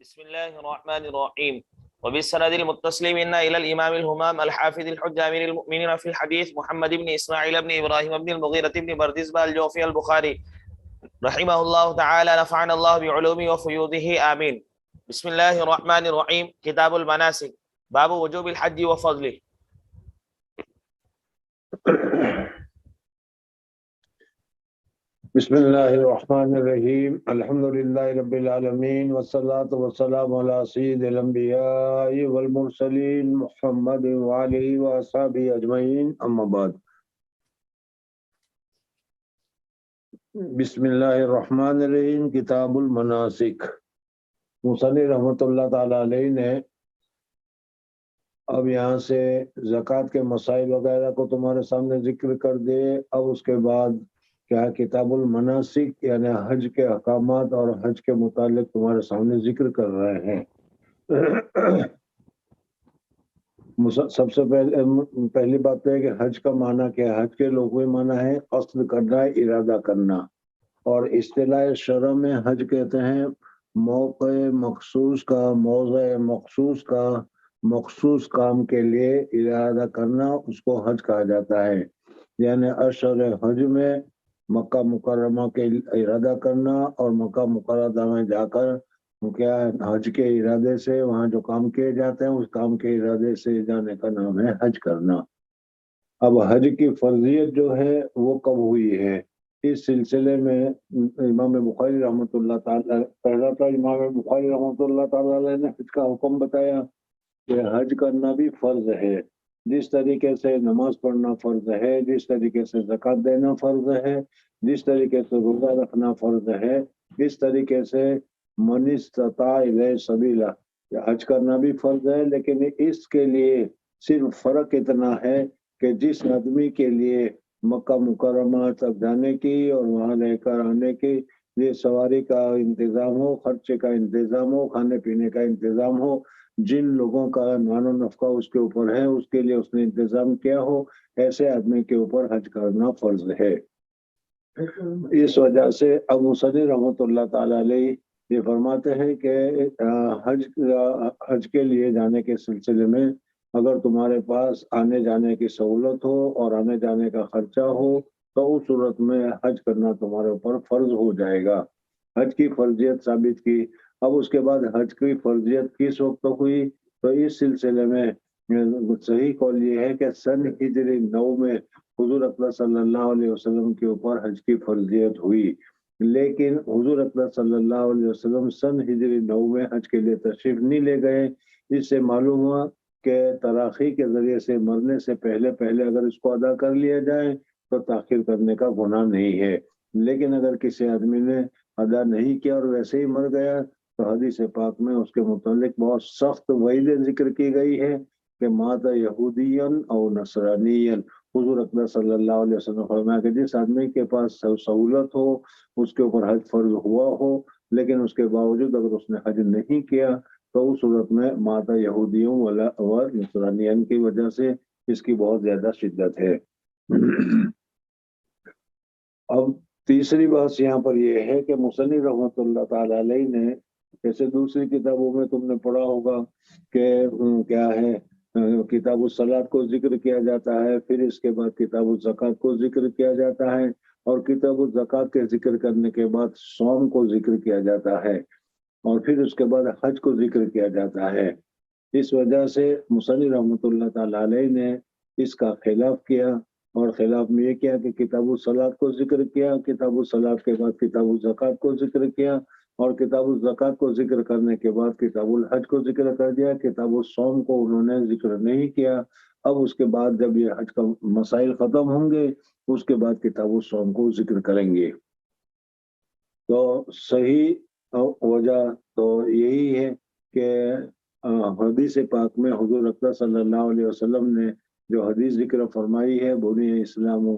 بسم الله الرحمن الرحيم. وبالسند المتصل منا إلى الإمام الهمام الحافظ الحجة أمير المؤمنين في الحديث محمد بن إسماعيل بن إبراهيم بن المغيرة بن بردزبة الجوفي البخاري رحمه الله تعالى، نفعنا الله بعلومه وفيوضه آمين. بسم الله الرحمن الرحيم. كتاب المناسك، باب وجوب الحج وفضله. بسم اللہ الرحمن الرحیم. الحمد للہ رب العالمین والصلاة والسلام علی سید الانبیاء والمرسلین محمد وآلہ وصحبہ اجمعین، اما بعد. بسم اللہ الرحمن الرحیم. کتاب المناسک. مصنف رحمۃ اللہ تعالی علیہ نے اب یہاں سے زکوٰۃ کے مسائل وغیرہ کو تمہارے سامنے ذکر کر دے. اب اس کے بعد کیا کتاب المناسک یعنی حج کے احکامات اور حج کے متعلق تمہارے سامنے ذکر کر رہے ہیں. سب سے پہلی بات ہے کہ حج کا معنی کیا ہے. حج کے لغوی معنی ہے قصد کرنا، ارادہ کرنا، اور اصطلاح شرع میں حج کہتے ہیں موقع مخصوص کا، موضع مخصوص کا، مخصوص کام کے لیے ارادہ کرنا، اس کو حج کہا جاتا ہے. یعنی اشہر حج میں مکہ مکرمہ کے ارادہ کرنا اور مکہ مکرمہ میں جا کر کیا حج کے ارادے سے وہاں جو کام کیے جاتے ہیں اس کام کے ارادے سے جانے کا نام ہے حج کرنا. اب حج کی فرضیت جو ہے وہ کب ہوئی ہے، اس سلسلے میں امام بخاری رحمۃ اللہ تعالی پہلا تھا. امام بخاری رحمۃ اللہ تعالی نے حج کا حکم بتایا کہ حج کرنا بھی فرض ہے. جس طریقے سے نماز پڑھنا فرض ہے، جس طریقے سے زکوٰۃ دینا فرض ہے، جس طریقے سے روزہ رکھنا فرض ہے، اس طریقے سے من استطاع الیہ سبیلا حج کرنا بھی فرض ہے. لیکن اس کے لیے صرف فرق اتنا ہے کہ جس آدمی کے لیے مکہ مکرمہ تک جانے کی اور وہاں لے کر آنے کی یہ سواری کا انتظام ہو، خرچے کا انتظام ہو، کھانے پینے کا انتظام ہو، جن لوگوں کا نان و نفقہ اس کے اوپر ہے اس کے لیے اس نے انتظام کیا ہو، ایسے آدمی کے اوپر حج کرنا فرض ہے. اس وجہ سے ابو صدی رحمۃ اللہ تعالی علیہ یہ فرماتے ہیں کہ حج کے لیے جانے کے سلسلے میں اگر تمہارے پاس آنے جانے کی سہولت ہو اور آنے جانے کا خرچہ ہو تو اس صورت میں حج کرنا تمہارے اوپر فرض ہو جائے گا. حج کی فرضیت ثابت کی. اب اس کے بعد حج کی فرضیت کس وقت ہوئی تو اس سلسلے میں صحیح قول یہ ہے کہ سن ہجری 9 میں حضور اکرم صلی اللہ علیہ وسلم کے اوپر حج کی فرضیت ہوئی. لیکن حضور اکرم صلی اللہ علیہ وسلم سن ہجری 9 میں حج کے لیے تشریف نہیں لے گئے. اس سے معلوم ہوا کہ تراخی کے ذریعے سے مرنے سے پہلے اگر اس کو ادا کر لیا جائے تو تاخیر کرنے کا گناہ نہیں ہے. لیکن اگر کسی آدمی نے ادا نہیں کیا اور ویسے ہی مر گیا تو حدیث پاک میں اس کے متعلق بہت سخت وعید ذکر کی گئی ہے کہ مات یہودین او نصرانین. حضور اکرم صلی اللہ علیہ وسلم فرمایا کہ جس آدمی کے پاس سہولت ہو، اس کے اوپر حج فرض ہوا ہو، لیکن اس کے باوجود اگر اس نے حج نہیں کیا تو اس صورت میں مات یہودیوں و نصرانین کی وجہ سے اس کی بہت زیادہ شدت ہے. اب تیسری بات یہاں پر یہ ہے کہ مصنف رحمۃ اللہ تعالی علیہ نے جیسے دوسری کتابوں میں تم نے پڑھا ہوگا کہ کیا ہے کتاب الصلاۃ کو ذکر کیا جاتا ہے، پھر اس کے بعد کتاب الزکوٰۃ کو ذکر کیا جاتا ہے، اور کتاب الزکوٰۃ کے ذکر کرنے کے بعد صوم کو ذکر کیا جاتا ہے، اور پھر اس کے بعد حج کو ذکر کیا جاتا ہے. اس وجہ سے مصنف رحمۃ اللہ تعالی علیہ نے اس کا خلاف کیا، اور خلاف میں یہ کیا کہ کتاب الصلاۃ کو ذکر کیا، کتاب الصلاۃ کے بعد کتاب الزکوٰۃ کو ذکر کیا، اور کتاب الزکوٰۃ کو ذکر کرنے کے بعد کتاب الحج کو ذکر کر دیا. کتاب الصوم کو انہوں نے ذکر نہیں کیا. اب اس کے بعد جب یہ حج کا مسائل ختم ہوں گے اس کے بعد کتاب الصوم کو ذکر کریں گے. تو صحیح وجہ تو یہی ہے کہ حدیث پاک میں حضور اکرم صلی اللہ علیہ وسلم نے جو حدیث ذکر فرمائی ہے بنی اسلام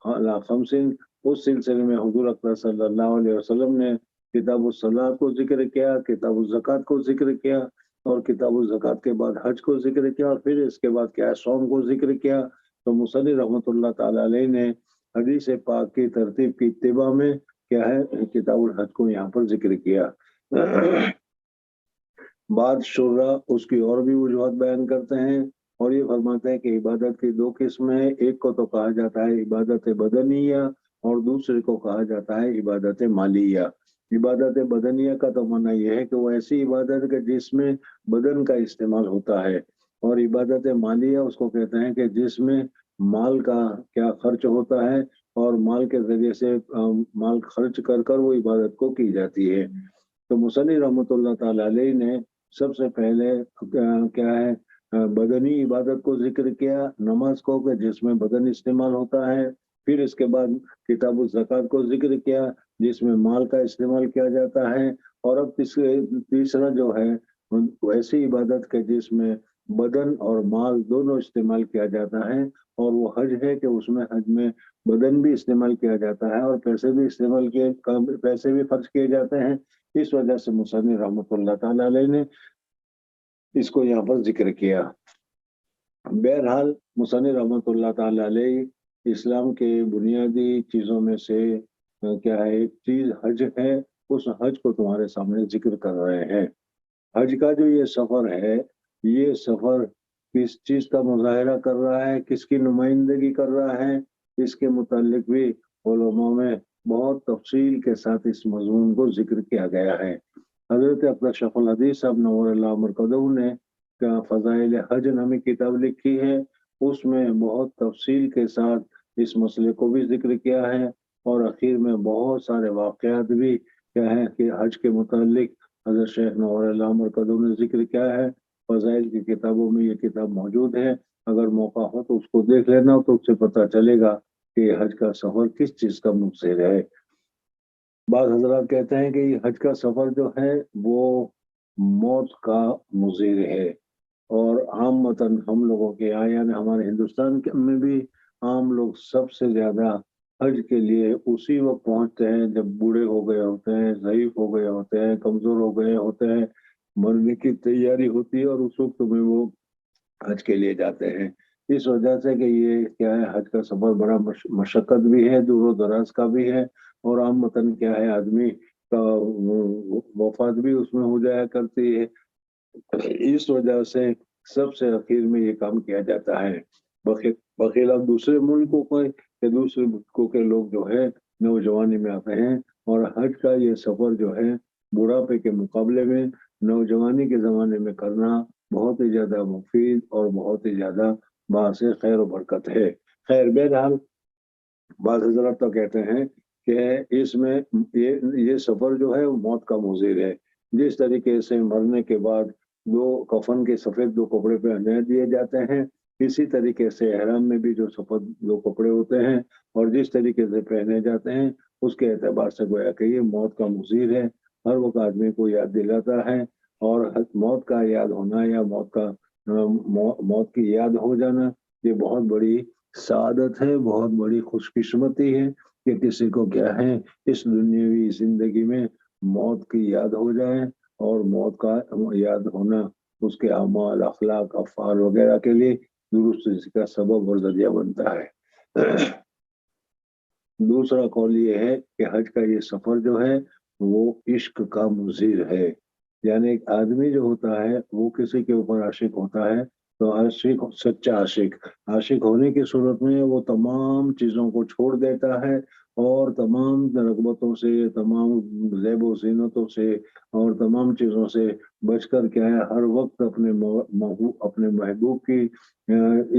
علی خمس، اس سلسلے میں حضور اکرم صلی اللہ علیہ وسلم نے کتاب الصلاۃ کو ذکر کیا، کتاب الزکوٰۃ کو ذکر کیا، اور کتاب الزکوٰۃ کے بعد حج کو ذکر کیا، اور پھر اس کے بعد کیا صوم کو ذکر کیا. تو مصنف رحمۃ اللہ تعالی علیہ نے حدیث پاک کی ترتیب کی اتباع میں کیا ہے کتاب الحج کو یہاں پر ذکر کیا. بعض شرح اس کی اور بھی وجوہات بیان کرتے ہیں اور یہ فرماتے ہیں کہ عبادت کی دو قسمیں ہیں، ایک کو تو کہا جاتا ہے عبادت بدنیہ اور دوسرے کو کہا جاتا ہے عبادت مالیہ۔ عبادت بدنیہ کا تو معنی یہ ہے کہ وہ ایسی عبادت کہ جس میں بدن کا استعمال ہوتا ہے، اور عبادت مالیہ اس کو کہتے ہیں کہ جس میں مال کا کیا خرچ ہوتا ہے اور مال کے ذریعے سے مال خرچ کر کر وہ عبادت کو کی جاتی ہے۔ تو مصنف رحمۃ اللہ تعالی علیہ نے سب سے پہلے کیا ہے بدنی عبادت کو ذکر کیا، نماز کو کہ جس میں بدن استعمال ہوتا ہے، پھر اس کے بعد کتاب الزکوٰۃ کو ذکر کیا جس میں مال کا استعمال کیا جاتا ہے، اور اب تیسرا جو ہے ویسی عبادت کے جس میں بدن اور مال دونوں استعمال کیا جاتا ہے، اور وہ حج ہے کہ اس میں حج میں بدن بھی استعمال کیا جاتا ہے اور پیسے بھی پیسے بھی خرچ کیے جاتے ہیں۔ اس وجہ سے مصنف رحمۃ اللہ تعالی علیہ نے اس کو یہاں پر ذکر کیا۔ بہرحال مصنف رحمۃ اللہ تعالی علیہ اسلام کے بنیادی چیزوں میں سے کیا ہے ایک چیز حج ہے، اس حج کو تمہارے سامنے ذکر کر رہے ہیں۔ حج کا جو یہ سفر ہے، یہ سفر کس چیز کا مظاہرہ کر رہا ہے، کس کی نمائندگی کر رہا ہے، اس کے متعلق بھی علماء میں بہت تفصیل کے ساتھ اس مضمون کو ذکر کیا گیا ہے۔ حضرت اکبر شیخ الحدیث صاحب نور اللہ مرکزہ نے فضائل حج نامی کتاب لکھی ہے، اس میں بہت تفصیل کے ساتھ اس مسئلے کو بھی ذکر کیا ہے، اور اخیر میں بہت سارے واقعات بھی کیا ہے کہ حج کے متعلق حضرت شیخ نور اللہ مرکزہ نے ذکر کیا ہے۔ فضائل کی کتابوں میں یہ کتاب موجود ہے، اگر موقع ہو تو اس کو دیکھ لینا تو اس سے پتہ چلے گا کہ حج کا سفر کس چیز کا مبصر ہے۔ بعض حضرات کہتے ہیں کہ یہ حج کا سفر جو ہے وہ موت کا مضر ہے، اور عامتاً ہم لوگوں کے یہاں یعنی ہمارے ہندوستان میں بھی عام لوگ سب سے زیادہ حج کے لیے اسی وقت پہنچتے ہیں جب بوڑھے ہو گئے ہوتے ہیں، ضعیف ہو گئے ہوتے ہیں، کمزور ہو گئے ہوتے ہیں، مرنے کی تیاری ہوتی ہے، اور اس وقت میں وہ حج کے لیے جاتے ہیں۔ اس وجہ سے کہ یہ کیا ہے حج کا سفر بڑا مشقت بھی ہے، دور و دراز کا بھی ہے، اور عامتاً کیا ہے آدمی کا وفات بھی اس میں ہو جایا کرتی ہے۔ اس وجہ سے سب سے اخیر میں یہ کام کیا جاتا ہے، بخلاف دوسرے ملکوں کے دوسرے ملکوں کے لوگ جو ہے نوجوانی میں آتے ہیں، اور حج کا یہ سفر جو ہے بڑھاپے کے مقابلے میں نوجوانی کے زمانے میں کرنا بہت ہی زیادہ مفید اور بہت ہی زیادہ باعث خیر و برکت ہے۔ خیر بہرحال بعض حضرات تو کہتے ہیں کہ اس میں یہ سفر جو ہے وہ موت کا مضر ہے۔ جس طریقے سے مرنے کے بعد دو کفن کے سفید دو کپڑے پہنے دیے جاتے ہیں، اسی طریقے سے احرام میں بھی جو سفید دو کپڑے ہوتے ہیں اور جس طریقے سے پہنے جاتے ہیں اس کے اعتبار سے گویا کہ یہ موت کا مضر ہے، ہر وقت آدمی کو یاد دلاتا ہے، اور موت کا یاد ہونا یا موت کی یاد ہو جانا یہ بہت بڑی سعادت ہے، بہت بڑی خوش قسمتی ہے کہ کسی کو کیا ہے اس دنیاوی زندگی میں موت کی یاد ہو جائے، اور موت کا یاد ہونا اس کے اعمال، اخلاق، افعال وغیرہ کے لیے درست کا سبب اور ذریعہ بنتا ہے۔ دوسرا قول یہ ہے کہ حج کا یہ سفر جو ہے وہ عشق کا مضر ہے، یعنی ایک آدمی جو ہوتا ہے وہ کسی کے اوپر عاشق ہوتا ہے تو عاشق سچا عاشق ہونے کی صورت میں وہ تمام چیزوں کو چھوڑ دیتا ہے، اور تمام رغبتوں سے، تمام زیب و زینتوں سے اور تمام چیزوں سے بچ کر کیا ہے ہر وقت اپنے محبوب کی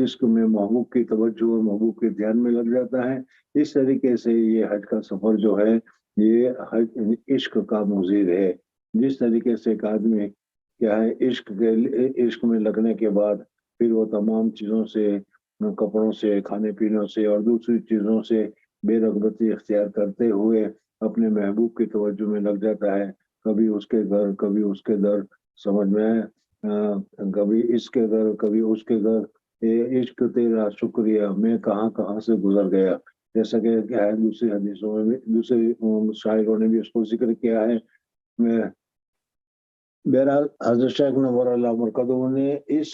عشق میں، محبوب کی توجہ اور محبوب کے دھیان میں لگ جاتا ہے۔ اس طریقے سے یہ حج کا سفر جو ہے یہ حج عشق کا مضر ہے۔ جس طریقے سے ایک آدمی کیا ہے عشق میں لگنے کے بعد پھر وہ تمام چیزوں سے، کپڑوں سے، کھانے پینے سے اور دوسری چیزوں سے بے رغبتی اختیار کرتے ہوئے اپنے محبوب کی توجہ میں لگ جاتا ہے، کبھی اس کے گھر کبھی اس کے در، سمجھ میں کبھی اس کے گھر کبھی اس کے گھر، عشق تیرا شکریہ میں کہاں کہاں سے گزر گیا، جیسا کہ کیا ہے دوسری حدیثوں میں بھی دوسرے شاعروں نے بھی اس کو ذکر کیا ہے۔ بہرحال حضرت شیخ نور اللہ مرکزہ نے اس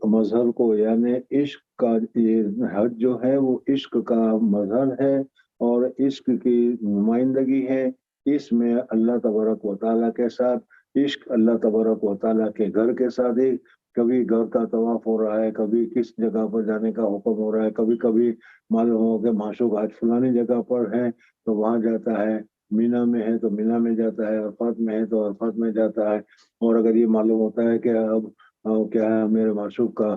مظہر کو یعنی عشق کا، یہ حج جو ہے وہ عشق کا مظہر ہے اور عشق کی نمائندگی ہے، اس میں اللہ تبارک و تعالیٰ کے ساتھ عشق اللہ تبارک و تعالیٰ کے گھر کے ساتھ ہی کبھی گھر کا طواف ہو رہا ہے، کبھی کس جگہ پر جانے کا حکم ہو رہا ہے، کبھی کبھی معلوم ہو کہ معشوق آج فلانی جگہ پر ہے تو وہاں جاتا ہے، مینا میں ہے تو مینا میں جاتا ہے، عرفات میں ہے تو عرفات میں جاتا ہے، اور اگر یہ معلوم ہوتا ہے کہ اب کیا ہے میرے معشوق کا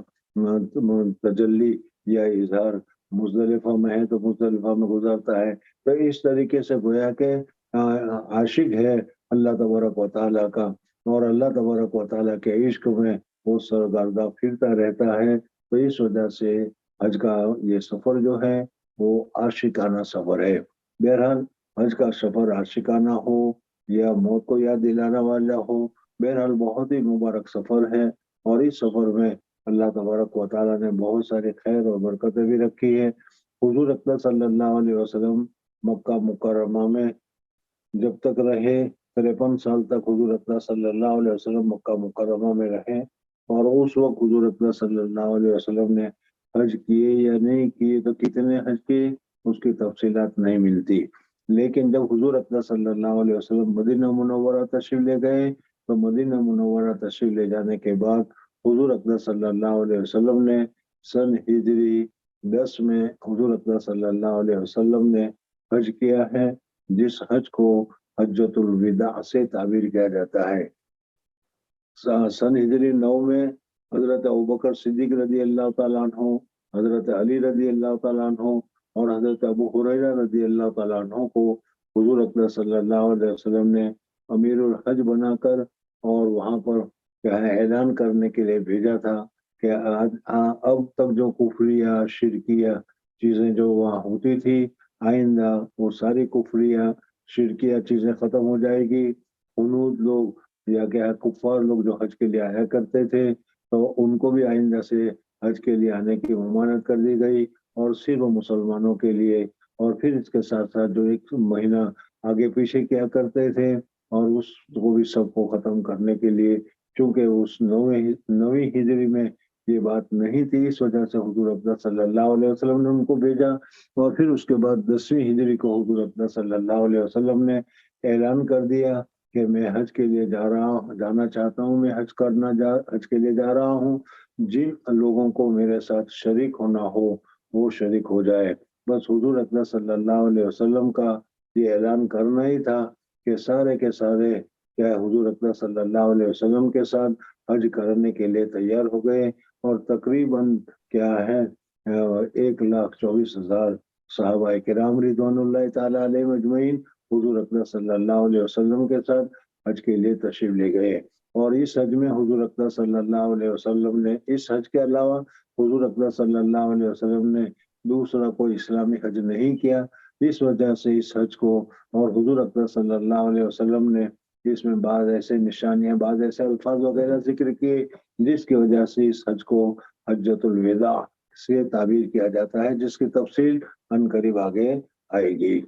تجلی یا اظہار مزدلفہ میں ہے تو مزدلفہ میں گزارتا ہے۔ تو اس طریقے سے گویا کہ عاشق ہے اللہ تبارک و تعالیٰ کا، اور اللہ تبارک و تعالیٰ کے عشق میں وہ سرگردہ پھرتا رہتا ہے۔ تو اس وجہ سے حج کا یہ سفر جو ہے وہ عاشقانہ سفر ہے۔ بہرحال حج کا سفر عاشقانہ ہو یا موت کو یاد دلانے والا ہو، بہرحال بہت ہی مبارک سفر ہے، اور اس سفر میں اللہ تبارک و تعالیٰ نے بہت سارے خیر اور برکتیں بھی رکھی ہے۔ حضور اکرم صلی اللہ علیہ وسلم مکہ مکرمہ میں جب تک رہے، 53 سال تک حضور اکرم صلی اللہ علیہ وسلم مکہ مکرمہ میں رہے، اور اس وقت حضور اکرم صلی اللہ علیہ وسلم نے حج کیے یا نہیں کیے، تو کتنے حج کیے اس کی تفصیلات نہیں ملتی، لیکن جب حضور اکرم صلی اللہ علیہ وسلم مدینہ منورہ تشریف لے گئے تو مدینہ منورہ تشریف لے جانے کے بعد حضور اکرم صلی اللہ علیہ وسلم نے سن ہجری 10 میں حضور اکرم صلی اللہ علیہ وسلم نے حج کیا ہے، جس حج کو حجۃ الوداع سے تعبیر کیا جاتا ہے۔ سن ہجری 9 میں حضرت ابوبکر صدیق رضی اللہ تعالیٰ عنہ، حضرت علی رضی اللہ تعالیٰ عنہ اور حضرت ابو ہریرہ رضی اللہ تعالیٰ عنہ کو حضور اکرم صلی اللہ علیہ وسلم نے امیر الحج بنا کر اور وہاں پر کیا ہے اعلان کرنے کے لیے بھیجا تھا کہ اب تک جو کفریہ شرکیہ چیزیں جو وہاں ہوتی تھی، آئندہ وہ ساری کفریہ شرکیہ چیزیں ختم ہو جائے گی۔ ہنود لوگ یا کیا کفار لوگ جو حج کے لیے آیا کرتے تھے تو ان کو بھی آئندہ سے حج کے لیے آنے کی ممانعت کر دی گئی، اور صرف مسلمانوں کے لیے، اور پھر اس کے ساتھ ساتھ جو ایک مہینہ آگے پیچھے کیا کرتے تھے اور اس کو بھی سب کو ختم کرنے کے لیے، چونکہ اس 9ویں ہجری میں یہ بات نہیں تھی، اس وجہ سے حضور اکرم صلی اللہ علیہ وسلم نے ان کو بھیجا، اور پھر اس کے بعد 10ویں ہجری کو حضور اکرم صلی اللہ علیہ وسلم نے اعلان کر دیا کہ میں حج کے لیے جانا چاہتا ہوں، میں حج کے لیے جا رہا ہوں، جن لوگوں کو میرے ساتھ شریک ہونا ہو وہ شریک ہو جائے۔ بس حضور اکرم صلی اللہ علیہ وسلم کا یہ اعلان کرنا ہی تھا کہ سارے کے سارے کیا حضور اکرم صلی اللہ علیہ وسلم کے ساتھ حج کرنے کے لیے تیار ہو گئے، اور تقریباً کیا ہے 1,24,000 صحابہ کرام رضوان اللہ تعالی علیہ مجمعین حضور اکرم صلی اللہ علیہ وسلم کے ساتھ حج کے لیے تشریف لے گئے۔ اور اس حج میں حضور اکرم صلی اللہ علیہ وسلم نے اس حج کے علاوہ حضور اکرم صلی اللہ علیہ وسلم نے دوسرا کوئی اسلامی حج نہیں کیا، اس وجہ سے اس حج کو، اور حضور اکرم صلی اللہ علیہ وسلم نے اس میں بعض ایسے نشانیاں، بعض ایسے الفاظ وغیرہ ذکر کیے جس کی وجہ سے اس حج کو حجۃ الوداع سے تعبیر کیا جاتا ہے، جس کی تفصیل ان قریب آگے آئے گی۔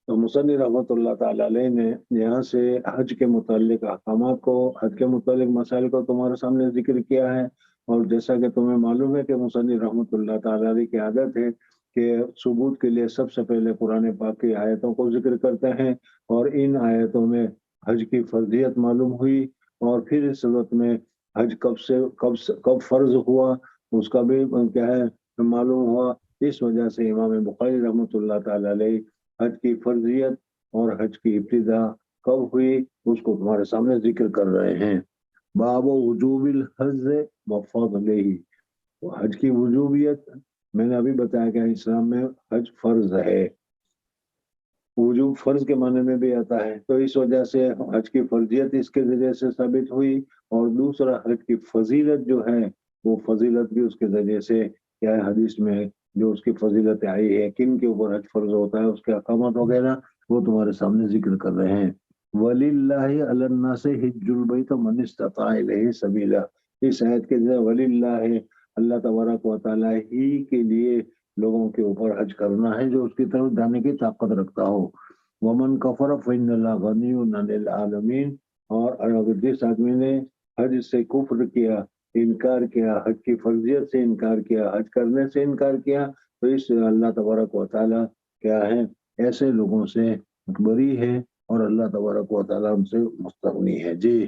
تو مصنف رحمۃ اللہ تعالی علیہ نے یہاں سے حج کے متعلق احکامات کو، حج کے متعلق مسائل کو تمہارے سامنے ذکر کیا ہے، اور جیسا کہ تمہیں معلوم ہے کہ مصنف رحمۃ اللہ تعالی علیہ کی عادت ہے کہ ثبوت کے لیے سب سے پہلے قرآن پاک کی آیتوں کو ذکر کرتے ہیں، اور ان آیتوں میں حج کی فرضیت معلوم ہوئی، اور پھر اس صورت میں حج کب فرض ہوا اس کا بھی کیا ہے معلوم ہوا۔ اس وجہ سے امام بخاری رحمۃ اللہ تعالی علیہ حج کی فرضیت اور حج کی ابتدا کب ہوئی اس کو تمہارے سامنے ذکر کر رہے ہیں۔ باب وجوب الحج وفضلہ، حج کی وجوبیت میں نے ابھی بتایا کہ اسلام میں حج فرض ہے، وجوب فرض کے معنی میں بھی آتا ہے، تو اس وجہ سے حج کی فرضیت اس کے ذریعے سے ثابت ہوئی، اور دوسرا حج کی فضیلت جو ہے وہ فضیلت بھی اس کے ذریعے سے کیا ہے، حدیث میں جو اس کی فضیلت آئی ہے، کن کے اوپر حج فرض ہوتا ہے، اس کے احکامات وغیرہ وہ تمہارے سامنے ذکر کر رہے ہیں۔ وَلِلَّهِ عَلَى النَّاسِ حِجُّ الْبَيْتِ مَنِ اسْتَطَاعَ إِلَيْهِ سَبِيلًا، اس آیت کے ذریعے وَلِلَّهِ اللہ تبارک و تعالیٰ ہی کے لیے لوگوں کے اوپر حج کرنا ہے جو اس کی طرف جانے کی طاقت رکھتا ہو۔ وَمَنْ كَفَرَ فَإِنَّ اللَّهَ غَنِيٌّ عَنِ الْعَالَمِينَ، اور اگر جس آدمی نے حج سے کفر کیا، انکار کیا، حج کی فرضیت سے انکار کیا، حج کرنے سے انکار کیا، تو اس اللہ تبارک و تعالیٰ کیا ہے ایسے لوگوں سے بری ہے، اور اللہ تبارک و تعالیٰ ان سے مستغنی ہے. جی.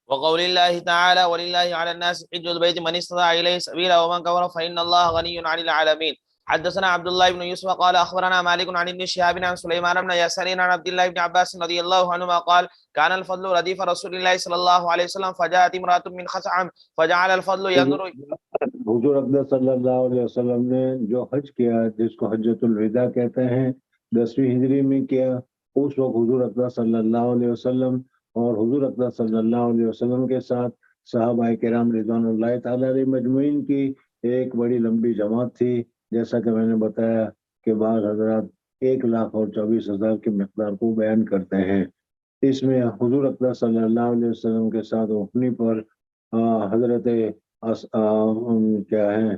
وقول الله تعالى ولله على الناس حج البيت من استطاع إليه سبيلا ومن كفر فإن الله غني عن العالمين. حدثنا عبد الله بن يوسف قال أخبرنا مالك عن ابن شهاب عن سليمان بن يسار عن عبد الله بن عباس رضي الله عنهما قال كان الفضل رديف رسول الله صلى الله عليه وسلم فجاءت امرأة من خثعم فجعل الفضل ينظر. حضور اقدس صلی اللہ علیہ وسلم نے جو حج کیا جس کو حجۃ الوداع کہتے ہیں 10ویں ہجری میں کیا، اس وقت حضور اقدس صلی اللہ علیہ وسلم اور حضور اقدس صلی اللہ علیہ وسلم کے ساتھ صحابہ کرام رضوان اللہ تعالی علیہ مجمعین کی ایک بڑی لمبی جماعت تھی. جیسا کہ میں نے بتایا کہ بعض حضرات 1,24,000 کی مقدار کو بیان کرتے ہیں. اس میں حضور اقدس صلی اللہ علیہ وسلم کے ساتھ اٹھنے پر حضرت کیا ہے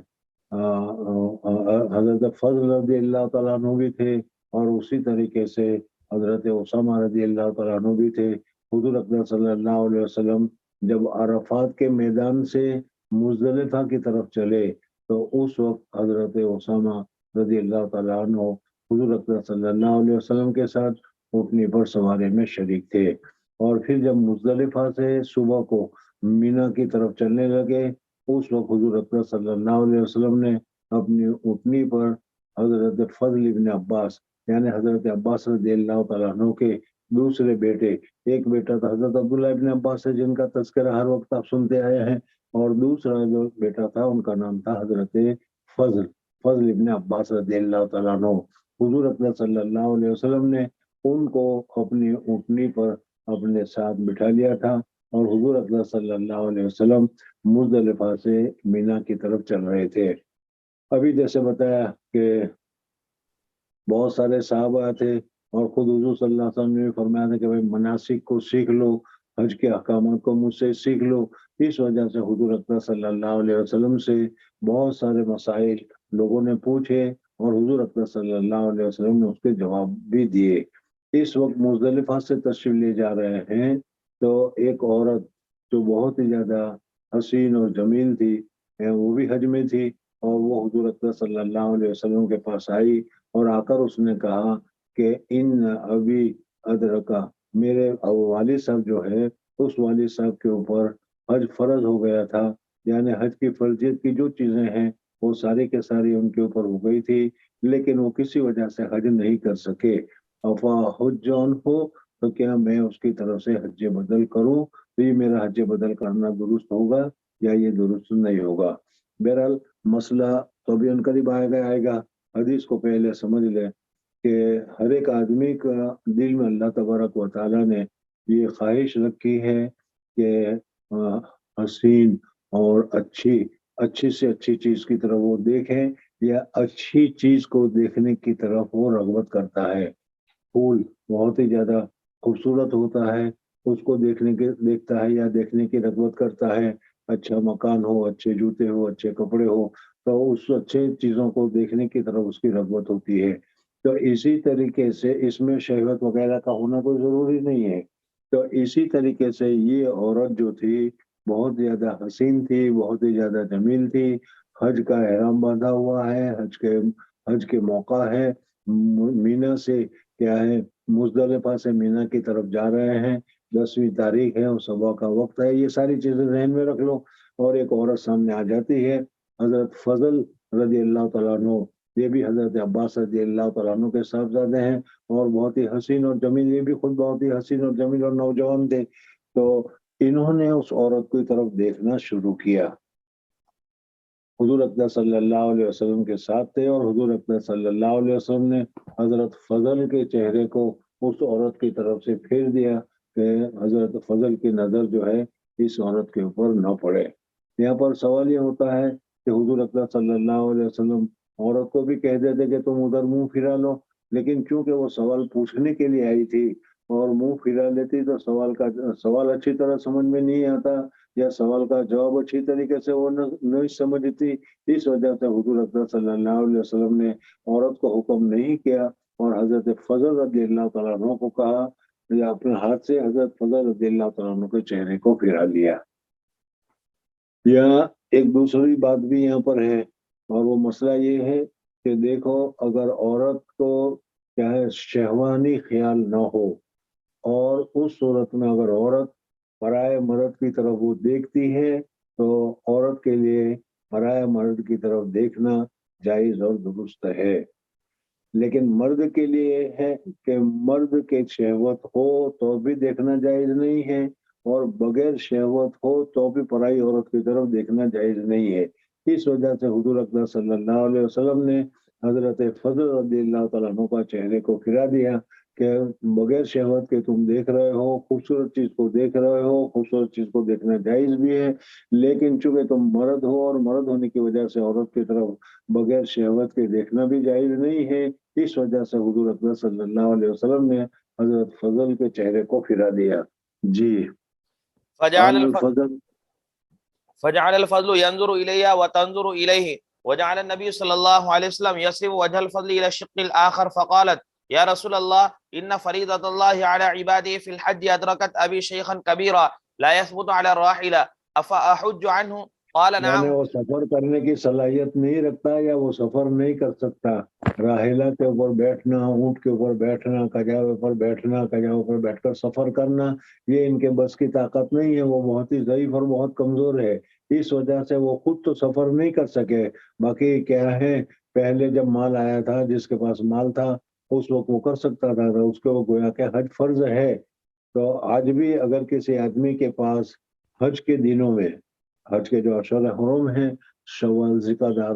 حضرت فضل رضی اللہ تعالیٰ عنہ بھی تھے، اور اسی طریقے سے حضرت اسامہ رضی اللہ تعالیٰ عنہ بھی تھے. حضور اقدس صلی اللہ علیہ وسلم جب عرفات کے میدان سے مزدلفہ کی طرف چلے تو اس وقت حضرت اسامہ رضی اللہ تعالیٰ عنہ حضور اقدس صلی اللہ علیہ وسلم کے ساتھ اٹھنے پر سواری میں شریک تھے. اور پھر جب مزدلفہ سے صبح کو مینا کی طرف چلنے لگے اس وقت حضور اقدس صلی اللہ علیہ وسلم نے اپنی اٹھنی پر حضرت فضل ابن عباس یعنی حضرت عباس رضی اللہ تعالیٰ عنہ کے دوسرے بیٹے، ایک بیٹا تھا حضرت عبداللہ ابن عباس ہے جن کا تذکرہ ہر وقت آپ سنتے آئے ہیں، اور دوسرا جو بیٹا تھا ان کا نام تھا حضرت فضل ابن عباس رضی اللہ تعالیٰ عنہ. حضور اقدس صلی اللہ علیہ وسلم نے ان کو اپنی اونٹنی پر اپنے ساتھ بٹھا لیا تھا، اور حضور اقدس صلی اللہ علیہ وسلم مزدلفہ سے مینا کی طرف چل رہے تھے. ابھی جیسے بتایا کہ بہت سارے صحابہ تھے، اور خود حضور صلی اللہ علیہ وسلم نے فرمایا تھا کہ بھائی مناسک کو سیکھ لو، حج کے احکامات کو مجھ سے سیکھ لو. اس وجہ سے حضور اقدس صلی اللہ علیہ وسلم سے بہت سارے مسائل لوگوں نے پوچھے، اور حضور اقدس صلی اللہ علیہ وسلم نے اس کے جواب بھی دیے. اس وقت مزدلفہ سے تشریف لے جا رہے ہیں تو ایک عورت جو بہت ہی زیادہ حسین اور جمیل تھی وہ بھی حج میں تھی، اور وہ حضور اقدس صلی اللہ علیہ وسلم کے پاس آئی اور آ کر اس نے کہا کہ ان ابھی ادرکا، میرے والد صاحب جو ہے اس والد صاحب کے اوپر حج فرض ہو گیا تھا، یعنی حج کی فرضیت کی جو چیزیں ہیں وہ ساری کے ساری ان کے اوپر ہو گئی تھی، لیکن وہ کسی وجہ سے حج نہیں کر سکے. افا حجون ہو تو کیا میں اس کی طرف سے حج بدل کروں؟ تو یہ میرا حج بدل کرنا درست ہوگا یا یہ درست نہیں ہوگا؟ بہرحال مسئلہ تو ابھی ان قریب آئے گا. حدیث کو پہلے سمجھ لے کہ ہر ایک آدمی کا دل میں اللہ تبارک و تعالیٰ نے یہ خواہش رکھی ہے کہ حسین اور اچھی سے اچھی چیز کی طرف وہ دیکھیں، یا اچھی چیز کو دیکھنے کی طرف وہ رغبت کرتا ہے. پھول بہت ہی زیادہ خوبصورت ہوتا ہے، اس کو دیکھتا ہے یا دیکھنے کی رغبت کرتا ہے. اچھا مکان ہو، اچھے جوتے ہو، اچھے کپڑے ہو، تو اس اچھے چیزوں کو دیکھنے کی طرف اس کی رغبت ہوتی ہے. تو اسی طریقے سے اس میں شہوت وغیرہ کا ہونا کوئی ضروری نہیں ہے. تو اسی طریقے سے یہ عورت جو تھی بہت زیادہ حسین تھی، بہت ہی زیادہ جمیل تھی. حج کا احرام باندھا ہوا ہے، حج کے موقع ہے، مینا سے کیا ہے مزدلفہ سے مینا کی طرف جا رہے ہیں، 10ویں تاریخ ہے اور صبح کا وقت ہے. یہ ساری چیزیں ذہن میں رکھ لو. اور ایک عورت سامنے آ جاتی ہے حضرت فضل رضی اللہ تعالیٰ عنہ، یہ بھی حضرت عباس رضی اللہ تعالیٰ عنہ کے صاحبزادے ہیں، اور بہت ہی حسین اور جمیل، یہ بھی خود بہت ہی حسین اور جمیل اور نوجوان تھے. تو انہوں نے اس عورت کی طرف دیکھنا شروع کیا. حضور اقدس صلی اللہ علیہ وسلم کے ساتھ تھے، اور حضور اقدس صلی اللہ علیہ وسلم نے حضرت فضل کے چہرے کو اس عورت کی طرف سے پھیر دیا کہ حضرت فضل کی نظر جو ہے اس عورت کے اوپر نہ پڑے. یہاں پر سوال یہ ہوتا ہے کہ حضور اقدس صلی اللہ علیہ وسلم عورت کو بھی کہہ دیتے کہ تم ادھر منہ پھرا لو، لیکن چونکہ وہ سوال پوچھنے کے لیے آئی تھی اور منہ پھرا لیتی تو سوال اچھی طرح سمجھ میں نہیں آتا، یا سوال کا جواب اچھی طریقے سے وہ نہیں سمجھتی. اس وجہ سے حضور اقدس صلی اللہ علیہ وسلم نے عورت کو حکم نہیں کیا، اور حضرت فضل رضی اللہ تعالیٰ عنہ کو کہا، یا اپنے ہاتھ سے حضرت فضل رضی اللہ تعالیٰ عنہ کے چہرے کو پھرا لیا. یا ایک دوسری بات بھی یہاں پر ہے، اور وہ مسئلہ یہ ہے کہ دیکھو اگر عورت کو کیا ہے شہوانی خیال نہ ہو اور اس صورت میں اگر عورت پرائے مرد کی طرف وہ دیکھتی ہے تو عورت کے لیے پرائے مرد کی طرف دیکھنا جائز اور درست ہے، لیکن مرد کے لیے ہے کہ مرد کے شہوت ہو تو بھی دیکھنا جائز نہیں ہے، اور بغیر شہوت ہو تو بھی پرائی عورت کی طرف دیکھنا جائز نہیں ہے۔ اس وجہ سے حضور اکرم صلی اللہ علیہ وسلم نے حضرت فضل رضی اللہ تعالیٰ عنہ کا چہرے کو پھرا دیا کہ بغیر شہوت کے تم دیکھ رہے ہو، خوبصورت چیز کو دیکھ رہے ہو، خوبصورت چیز کو دیکھنا جائز بھی ہے، لیکن چونکہ تم مرد ہو اور مرد ہونے کی وجہ سے عورت کی طرف بغیر شہوت کے دیکھنا بھی جائز نہیں ہے، اس وجہ سے حضور اکرم صلی اللہ علیہ وسلم نے حضرت فضل کے چہرے کو پھرا دیا۔ جی، فجعل الفضل ينظر إليها وتنظر إليه، وجعل النبي صلى الله عليه وسلم يصرف وجه الفضل إلى الشق الآخر، فقالت يا رسول الله إن فريضة الله على عباده في الحج أدركت أبي شيخا كبيرا لا يثبت على الراحلة أفأحج عنه؟ قال یعنی نعم۔ وہ سفر کرنے کی صلاحیت نہیں رکھتا یا وہ سفر نہیں کر سکتا، راحلہ کے اوپر بیٹھنا، اونٹ کے اوپر بیٹھنا، کجاوے پر بیٹھنا، کجاوے پر بیٹھ کر سفر کرنا، یہ ان کے بس کی طاقت نہیں ہے، وہ بہت ہی ضعیف اور بہت کمزور ہے، اس وجہ سے وہ خود تو سفر نہیں کر سکے۔ باقی کیا ہے، پہلے جب مال آیا تھا، جس کے پاس مال تھا اس وقت وہ کر سکتا تھا، اس کے وہ گویا کہ حج فرض ہے۔ تو آج بھی اگر کسی آدمی کے پاس حج کے دنوں میں، حج کے جو اشہر حرم ہیں، شوال، ذوالقعدہ،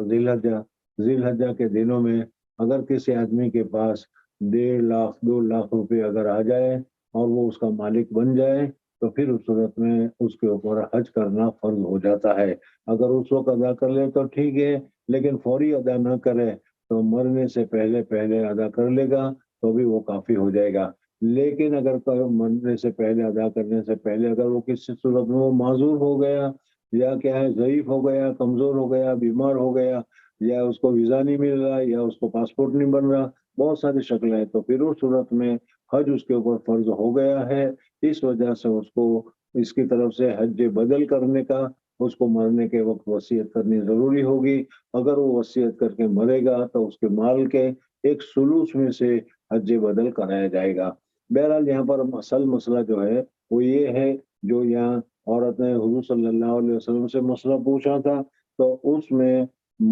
ذی الحجہ کے دنوں میں اگر کسی آدمی کے پاس 1.5 لاکھ 2 لاکھ روپے اگر آ جائے اور وہ اس کا مالک بن جائے تو پھر اس صورت میں اس کے اوپر حج کرنا فرض ہو جاتا ہے۔ اگر اس وقت ادا کر لے تو ٹھیک ہے، لیکن فوری ادا نہ کرے تو مرنے سے پہلے پہلے ادا کر لے گا تو بھی وہ کافی ہو جائے گا۔ لیکن اگر مرنے سے پہلے، ادا کرنے سے پہلے اگر وہ کسی صورت میں وہ معذور ہو گیا یا کیا ہے، ضعیف ہو گیا، کمزور ہو گیا، بیمار ہو گیا، یا اس کو ویزا نہیں مل رہا، یا اس کو پاسپورٹ نہیں بن رہا، بہت ساری شکلیں ہیں، تو پھر اس صورت میں حج اس کے اوپر فرض ہو گیا ہے۔ اس وجہ سے اس کو اس کی طرف سے حج بدل کرنے کا، اس کو مرنے کے وقت وصیت کرنی ضروری ہوگی۔ اگر وہ وصیت کر کے مرے گا تو اس کے مال کے ایک سلوس میں سے حج بدل کرایا جائے گا۔ بہرحال یہاں پر اصل مسئلہ جو ہے وہ یہ ہے، جو یہاں عورت نے حضور صلی اللہ علیہ وسلم سے مسئلہ پوچھا تھا تو اس میں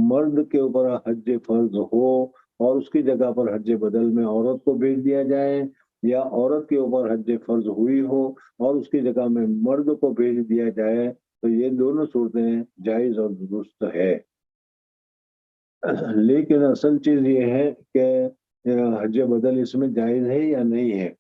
مرد کے اوپر حج فرض ہو اور اس کی جگہ پر حج بدل میں عورت کو بھیج دیا جائے، یا عورت کے اوپر حج فرض ہوئی ہو اور اس کی جگہ میں مرد کو بھیج دیا جائے، تو یہ دونوں صورتیں جائز اور درست ہے۔ لیکن اصل چیز یہ ہے کہ حج بدل اس میں جائز ہے یا نہیں ہے۔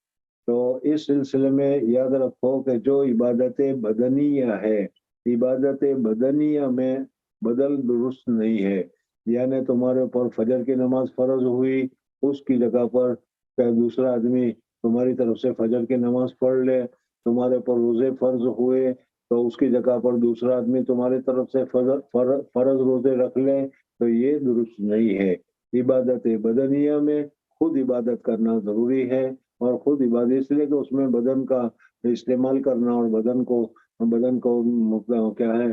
تو اس سلسلے میں یاد رکھو کہ جو عبادت بدنیہ ہے، عبادت بدنیہ میں بدل درست نہیں ہے، یعنی تمہارے اوپر فجر کی نماز فرض ہوئی، اس کی جگہ پر دوسرا آدمی تمہاری طرف سے فجر کی نماز پڑھ لے، تمہارے اوپر روزے فرض ہوئے تو اس کی جگہ پر دوسرا آدمی تمہاری طرف سے فرض روزے رکھ لے، تو یہ درست نہیں ہے۔ عبادت بدنیہ میں خود عبادت کرنا ضروری ہے، اور خود عبادت اس لیے کہ اس میں بدن کا استعمال کرنا اور بدن کو کیا ہے،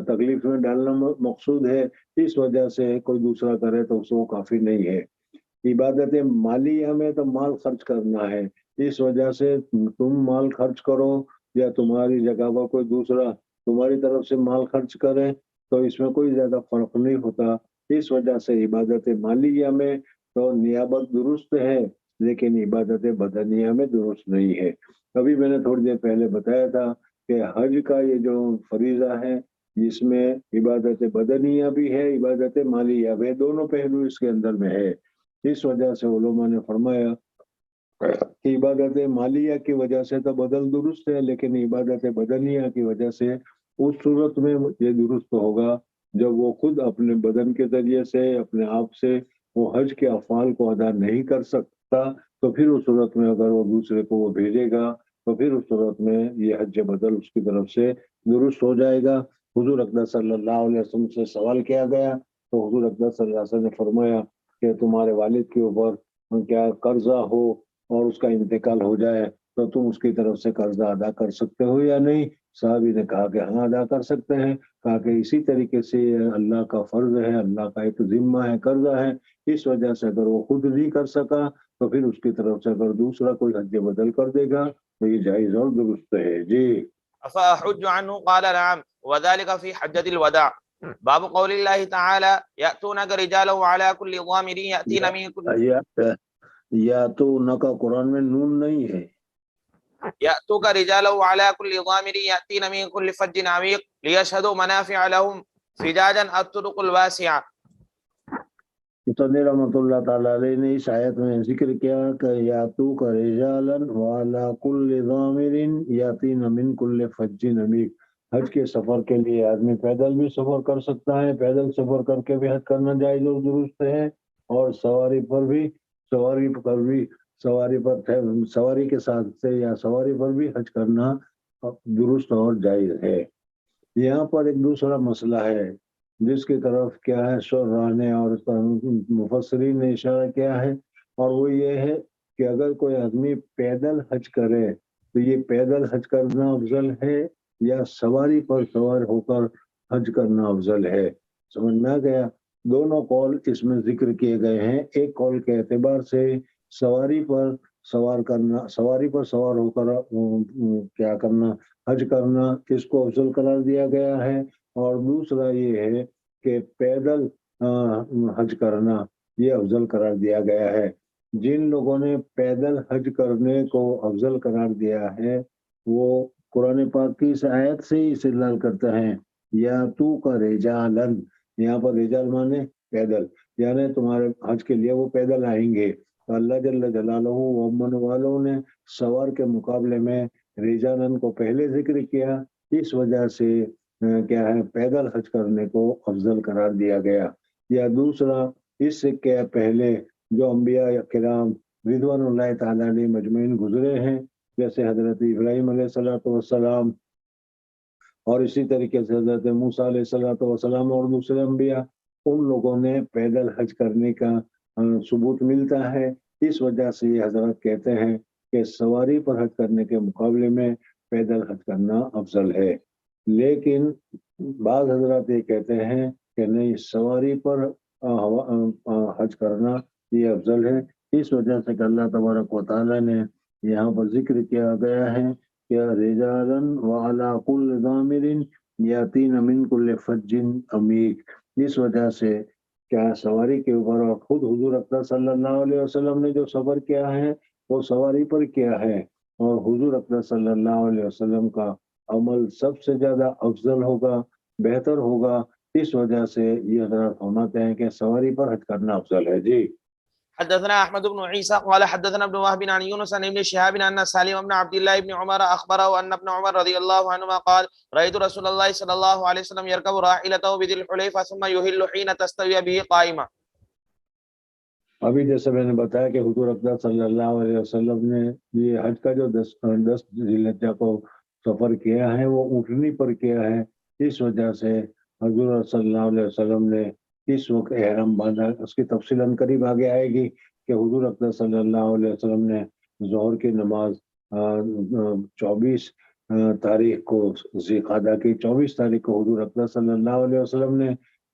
تکلیف میں ڈالنا مقصود ہے، اس وجہ سے کوئی دوسرا کرے تو اس کو کافی نہیں ہے۔ عبادت مالیہ میں تو مال خرچ کرنا ہے، اس وجہ سے تم مال خرچ کرو یا تمہاری جگہ پر کوئی دوسرا تمہاری طرف سے مال خرچ کرے تو اس میں کوئی زیادہ فرق نہیں ہوتا۔ اس وجہ سے عبادت مالیہ میں تو نیابت درست ہے، لیکن عبادت بدنیہ میں درست نہیں ہے۔ ابھی میں نے تھوڑی دیر پہلے بتایا تھا کہ حج کا یہ جو فریضہ ہے، جس میں عبادت بدنیہ بھی ہے، عبادت مالیہ بھی، دونوں پہلو اس کے اندر میں ہے۔ اس وجہ سے علماء نے فرمایا کہ عبادت مالیہ کی وجہ سے تو بدل درست ہے، لیکن عبادت بدنیہ کی وجہ سے اس صورت میں یہ درست ہوگا جب وہ خود اپنے بدن کے ذریعے سے، اپنے آپ سے وہ حج کے افعال کو ادا نہیں کر سکتا، تو پھر اس صورت میں اگر وہ دوسرے کو وہ بھیجے گا تو پھر اس صورت میں یہ حج بدل اس کی طرف سے درست ہو جائے گا۔ حضور اکرم صلی اللہ علیہ وسلم سے سوال کیا گیا تو حضور اکرم صلی اللہ علیہ وسلم نے فرمایا کہ تمہارے والد کے اوپر کیا قرضہ ہو اور اس کا انتقال ہو جائے تو تم اس کی طرف سے قرضہ ادا کر سکتے ہو یا نہیں؟ صحابی نے کہا کہ ہاں ادا کر سکتے ہیں۔ کہا کہ اسی طریقے سے اللہ کا فرض ہے، اللہ کا ایک ذمہ ہے، قرضہ ہے، اس وجہ سے اگر وہ خود نہیں کر سکا تو پھر اس کی طرف سے اگر دوسرا کوئی حج بدل کر دے گا تو یہ جائز اور درست ہے. جی افاحج عنه قال نعم وذلك في حجة الوداع. باب قول الله تعالى يأتونك رجالا وعلى كل ضامر يأتين من كل یا تو نہ کا قرآن میں نون نہیں ہے. يأتوك رجالا وعلى كل ضامر يأتين من كل فج عميق ليشهدوا منافع لهم فجاجا الطرق الواسعة. مصنف رحمۃ اللہ تعالیٰ علیہ نے اس آیت میں ذکر کیا کہ یاتو کا رجالن وعلی کل ضامر یاتین من کل فج عمیق. حج کے سفر کے لیے آدمی پیدل بھی سفر کر سکتا ہے، پیدل سفر کر کے بھی حج کرنا جائز اور درست ہے، اور سواری کے ساتھ سے یا سواری پر بھی حج کرنا درست اور جائز ہے. یہاں پر ایک دوسرا مسئلہ ہے جس کی طرف کیا ہے شرح نے اور مفسرین نے اشارہ کیا ہے، اور وہ یہ ہے کہ اگر کوئی آدمی پیدل حج کرے تو یہ پیدل حج کرنا افضل ہے یا سواری پر سوار ہو کر حج کرنا افضل ہے. سمجھ میں آ گیا؟ دونوں قول اس میں ذکر کیے گئے ہیں. ایک قول کے اعتبار سے سواری پر سوار ہو کر کیا کرنا، حج کرنا، اس کو افضل قرار دیا گیا ہے، اور دوسرا یہ ہے کہ پیدل حج کرنا یہ افضل قرار دیا گیا ہے. جن لوگوں نے پیدل حج کرنے کو افضل قرار دیا ہے وہ قرآن پاک کی اس آیت سے ہی استدلال کرتے ہیں. یا تو کا رجالن، یہاں پر رجال مانے پیدل، یعنی تمہارے حج کے لیے وہ پیدل آئیں گے. تو اللہ جل جلالہ و امن والوں نے سوار کے مقابلے میں رجالن کو پہلے ذکر کیا، اس وجہ سے کیا ہے پیدل حج کرنے کو افضل قرار دیا گیا. یا دوسرا اس سے کیا پہلے جو انبیاء کرام رضوان اللہ تعالیٰ علیہ مجمعین گزرے ہیں، جیسے حضرت ابراہیم علیہ السلام اور اسی طریقے سے حضرت موسیٰ علیہ السلام اور دوسرے انبیاء، ان لوگوں نے پیدل حج کرنے کا ثبوت ملتا ہے. اس وجہ سے یہ حضرت کہتے ہیں کہ سواری پر حج کرنے کے مقابلے میں پیدل حج کرنا افضل ہے. لیکن بعض حضرات یہ کہتے ہیں کہ نہیں، سواری پر حج کرنا یہ افضل ہے. اس وجہ سے کہ اللہ تبارک و تعالیٰ نے یہاں پر ذکر کیا گیا ہے کہ رجالاً وعلی کل ضامر یاتین من کل فج عمیق. اس وجہ سے کیا سواری کے اوپر، اور خود حضور اکرم صلی اللہ علیہ وسلم نے جو سفر کیا ہے وہ سواری پر کیا ہے، اور حضور اکرم صلی اللہ علیہ وسلم کا عمل سب سے زیادہ افضل ہوگا، بہتر ہوگا. اس وجہ سے یہ حضرات فرماتے ہیں کہ سواری پر حج کرنا افضل ہے. جی حدثنا احمد بن عيسى قال حدثنا ابن وهب عن يونس عن ابن شهاب ان سالم بن عبد الله بن عمر اخبره ان ابن عمر رضي الله عنهما قال رايت رسول الله صلى الله عليه وسلم يركب راحلته بذي الحليفه ثم يهل حين تستوي به قائما. ابھی جیسے میں نے بتایا کہ حضور اکرم صلی اللہ علیہ وسلم نے یہ حج کا جو 10 ذی الحجہ کو سفر کیا ہے وہ اونٹنی پر کیا ہے. اس وجہ سے حضور صلی اللہ علیہ وسلم نے اس وقت احرام باندھا. اس کی تفصیل قریب آگے آئے گی کہ حضور اکرم صلی اللہ علیہ وسلم نے ظہر کی نماز 24 تاریخ کو ذی القعدہ کی 24 تاریخ کو حضور اکرم صلی اللہ علیہ وسلم نے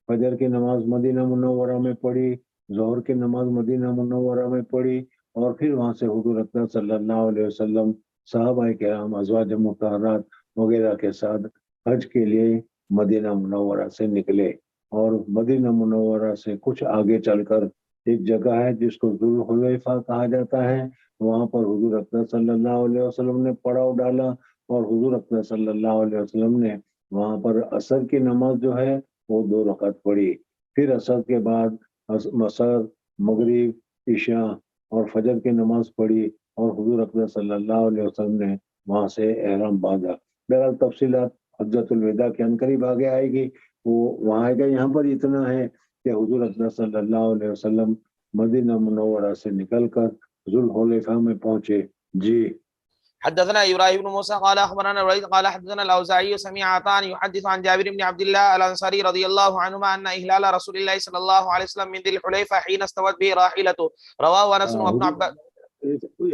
فجر کی نماز مدینہ منورہ میں پڑھی، ظہر کی نماز مدینہ منورہ میں پڑھی، اور پھر وہاں سے حضور اکرم صلی اللہ علیہ وسلم صحابہ کرام ازواج مطہرات وغیرہ کے ساتھ حج کے لیے مدینہ منورہ سے نکلے. اور مدینہ منورہ سے کچھ آگے چل کر ایک جگہ ہے جس کو ذوالحلیفہ کہا جاتا ہے، وہاں پر حضور اکرم صلی اللہ علیہ وسلم نے پڑاؤ ڈالا، اور حضور اکرم صلی اللہ علیہ وسلم نے وہاں پر عصر کی نماز جو ہے وہ 2 رکعت پڑھی. پھر عصر کے بعد عصر، مغرب، عشاء اور فجر کی نماز پڑھی، اور حضور اکرم صلی اللہ علیہ وسلم نے وہاں سے احرام باندھا. بہرحال تفصیلات حجۃ الوداع کے قریب آگے آئے گی، وہ وہاں آئے گا. یہاں پر اتنا ہے کہ حضور اکرم صلی اللہ علیہ وسلم مدینہ منورہ سے نکل کر ذوالحلیفہ میں پہنچے. جی حدثنا ابراهيم بن موسى قال اخبرنا الوليد قال حدثنا الاوزاعي سمع عطاء يحدث عن جابر بن عبد الله الانصاري رضي الله عنهما ان اهلال رسول الله صلى الله عليه وسلم من ذي الحليفه حين استوت به راحلته رواه انس وابن عباس.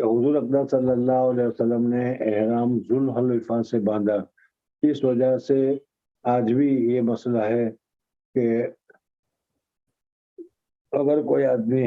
حضور اکرم صلی اللہ علیہ وسلم نے احرام ذوالحلیفہ سے باندھا. اس وجہ سے آج بھی یہ مسئلہ ہے کہ اگر کوئی آدمی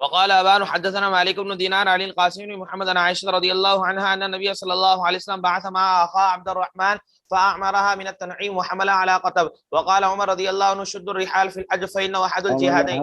وقال أبان حدثنا مالك بن دينار عن القاسم بن محمد عن عائشة رضي الله عنها أن النبي صلى الله عليه وسلم بعث مع أخاه عبد الرحمن فأعمرها من التنعيم وحملها على قطب. وقال عمر رضي الله عنه شدوا الرحال في الحج فإنه أحد الجهادين.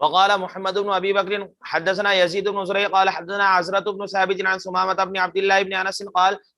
وقال محمد بن ابي بكر حدثنا يزيد بن زريع قال حدثنا عزرة بن ثابت عن سمامة بن عبد الله بن انس قال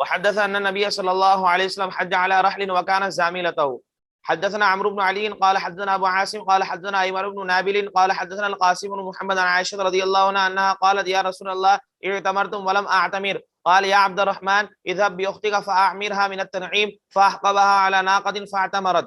وحدث ان النبي صلى الله عليه وسلم حج على رحل وكانت زاملته. حدثنا عمرو بن علي قال حدثنا ابو عاصم قال حدثنا ايمن بن نابل قال حدثنا القاسم بن محمد عن عائشه رضي الله عنها انها قالت يا رسول الله اعتمرتم ولم اعتمر. قال يا عبد الرحمن اذهب باختك فاعمرها من التنعيم فاحقبها على ناقه فاعتمرت.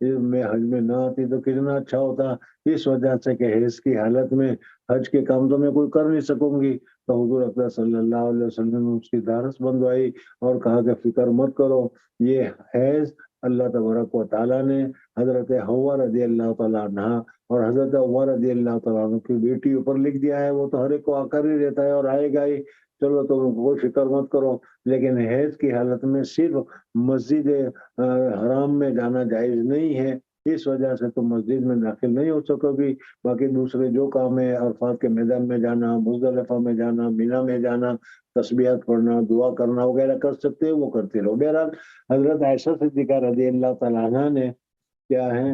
میں حج میں نہ آتی تو کتنا اچھا ہوتا، اس وجہ سے کہ حیض کی حالت میں حج کے کام تو میں کوئی کر نہیں سکوں گی۔ تو حضور اکرم صلی اللہ علیہ وسلم نے اس کی دھارس بندوائی اور کہا کہ فکر مت کرو، یہ حیض اللہ تبارک و تعالیٰ نے حضرت حوا رضی اللہ تعالیٰ عنہ اور حضرت حوا رضی اللہ تعالیٰ عنہ کی بیٹی اوپر لکھ دیا ہے، وہ تو ہر ایک کو آ کر ہی رہتا ہے اور آئے گا ہی، چلو تم کوئی فکر مت کرو۔ لیکن حیض کی حالت میں صرف مسجد حرام میں جانا جائز نہیں ہے، اس وجہ سے تم مسجد میں داخل نہیں ہو سکو گی، باقی دوسرے جو کام ہے عرفات کے میدان میں جانا، مزدلفہ میں جانا، مینا میں جانا، تسبیحات پڑھنا، دعا کرنا وغیرہ کر سکتے ہو، وہ کرتے رہو۔ بہرحال حضرت عائشہ صدیقہ رضی اللہ تعالیٰ عنہ نے کیا ہے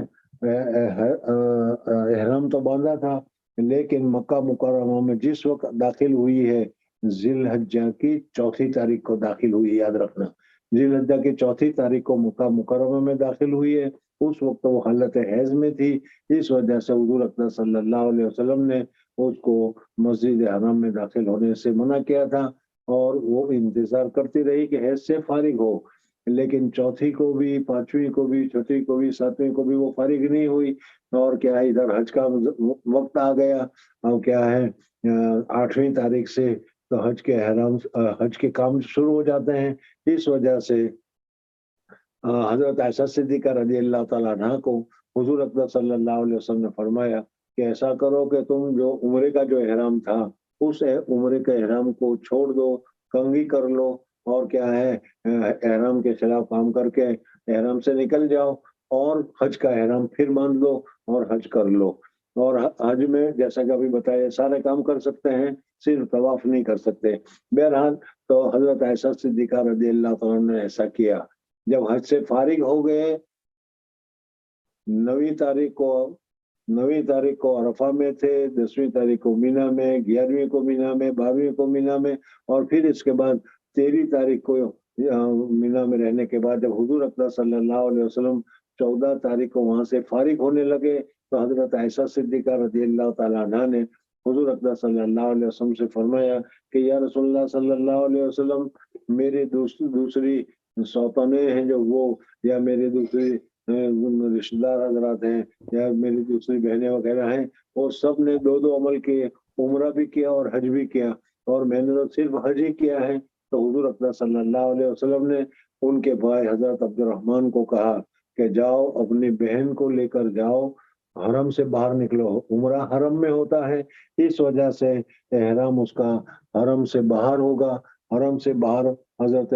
احرام تو باندھا تھا، لیکن مکہ مکرمہ میں جس وقت داخل ہوئی ہے، ذی الحجہ کی 4 تاریخ کو داخل ہوئی، یاد رکھنا ذی الحجہ کی 4 تاریخ کو مکہ مکرمہ میں داخل ہوئی ہے، اس وقت وہ حالت حیض میں تھی، اس وجہ سے حضور اکرم صلی اللہ علیہ وسلم نے اس کو مسجد حرام میں داخل ہونے سے منع کیا تھا، اور وہ انتظار کرتی رہی کہ حیض سے فارغ ہو، لیکن 4 کو بھی، 5ویں کو بھی، 6 کو بھی، 7ویں کو بھی وہ فارغ نہیں ہوئی، اور کیا ہے ادھر حج کا وقت آ گیا، اور کیا ہے 8ویں تاریخ سے تو حج کے کام شروع ہو جاتے ہیں، اس وجہ سے حضرت عائشہ صدیقہ رضی اللہ تعالیٰ عنہ کو حضور اکرم صلی اللہ علیہ وسلم نے فرمایا کہ ایسا کرو کہ تم جو عمرے کا جو احرام تھا، اس عمرے کے احرام کو چھوڑ دو، کنگھی کر لو، اور کیا ہے احرام کے خلاف کام کر کے احرام سے نکل جاؤ، اور حج کا احرام پھر باندھ لو اور حج کر لو۔ اور حج میں جیسا کہ ابھی بتایا سارے کام کر سکتے ہیں، صرف طواف نہیں کر سکتے۔ بہرحال تو حضرت عائشہ صدیقہ رضی اللہ تعالیٰ نے ایسا کیا۔ جب حج سے فارغ ہو گئے، 9 تاریخ کو عرفہ میں تھے، 10ویں تاریخ کو مینا میں، 11ویں کو مینا میں، 12ویں کو مینا میں، اور پھر اس کے بعد 13 تاریخ کو مینا میں رہنے کے بعد جب حضور اکرم صلی اللہ علیہ وسلم 14 تاریخ کو وہاں سے فارغ ہونے لگے، تو حضرت عائشہ صدیقہ رضی اللہ تعالیٰ عنہ نے حضور اکرم صلی اللہ علیہ وسلم سے فرمایا کہ یا رسول اللہ صلی اللہ علیہ وسلم، میری دوسری سوتنیں ہیں جو وہ، یا میری دوسری رشتہ دار حضرات ہیں، یا میری دوسری بہنیں وغیرہ ہیں، وہ سب نے 2 عمل کیے، عمرہ بھی کیا اور حج بھی کیا، اور میں نے تو صرف حج ہی کیا ہے۔ تو حضور اکرم صلی اللہ علیہ وسلم نے ان کے بھائی حضرت عبد الرحمن کو کہا کہ جاؤ اپنی بہن کو لے کر جاؤ، حرم سے باہر نکلو، عمرہ حرم میں ہوتا ہے، اس وجہ سے احرام اس کا حرم سے باہر ہوگا، حرم سے باہر حضرت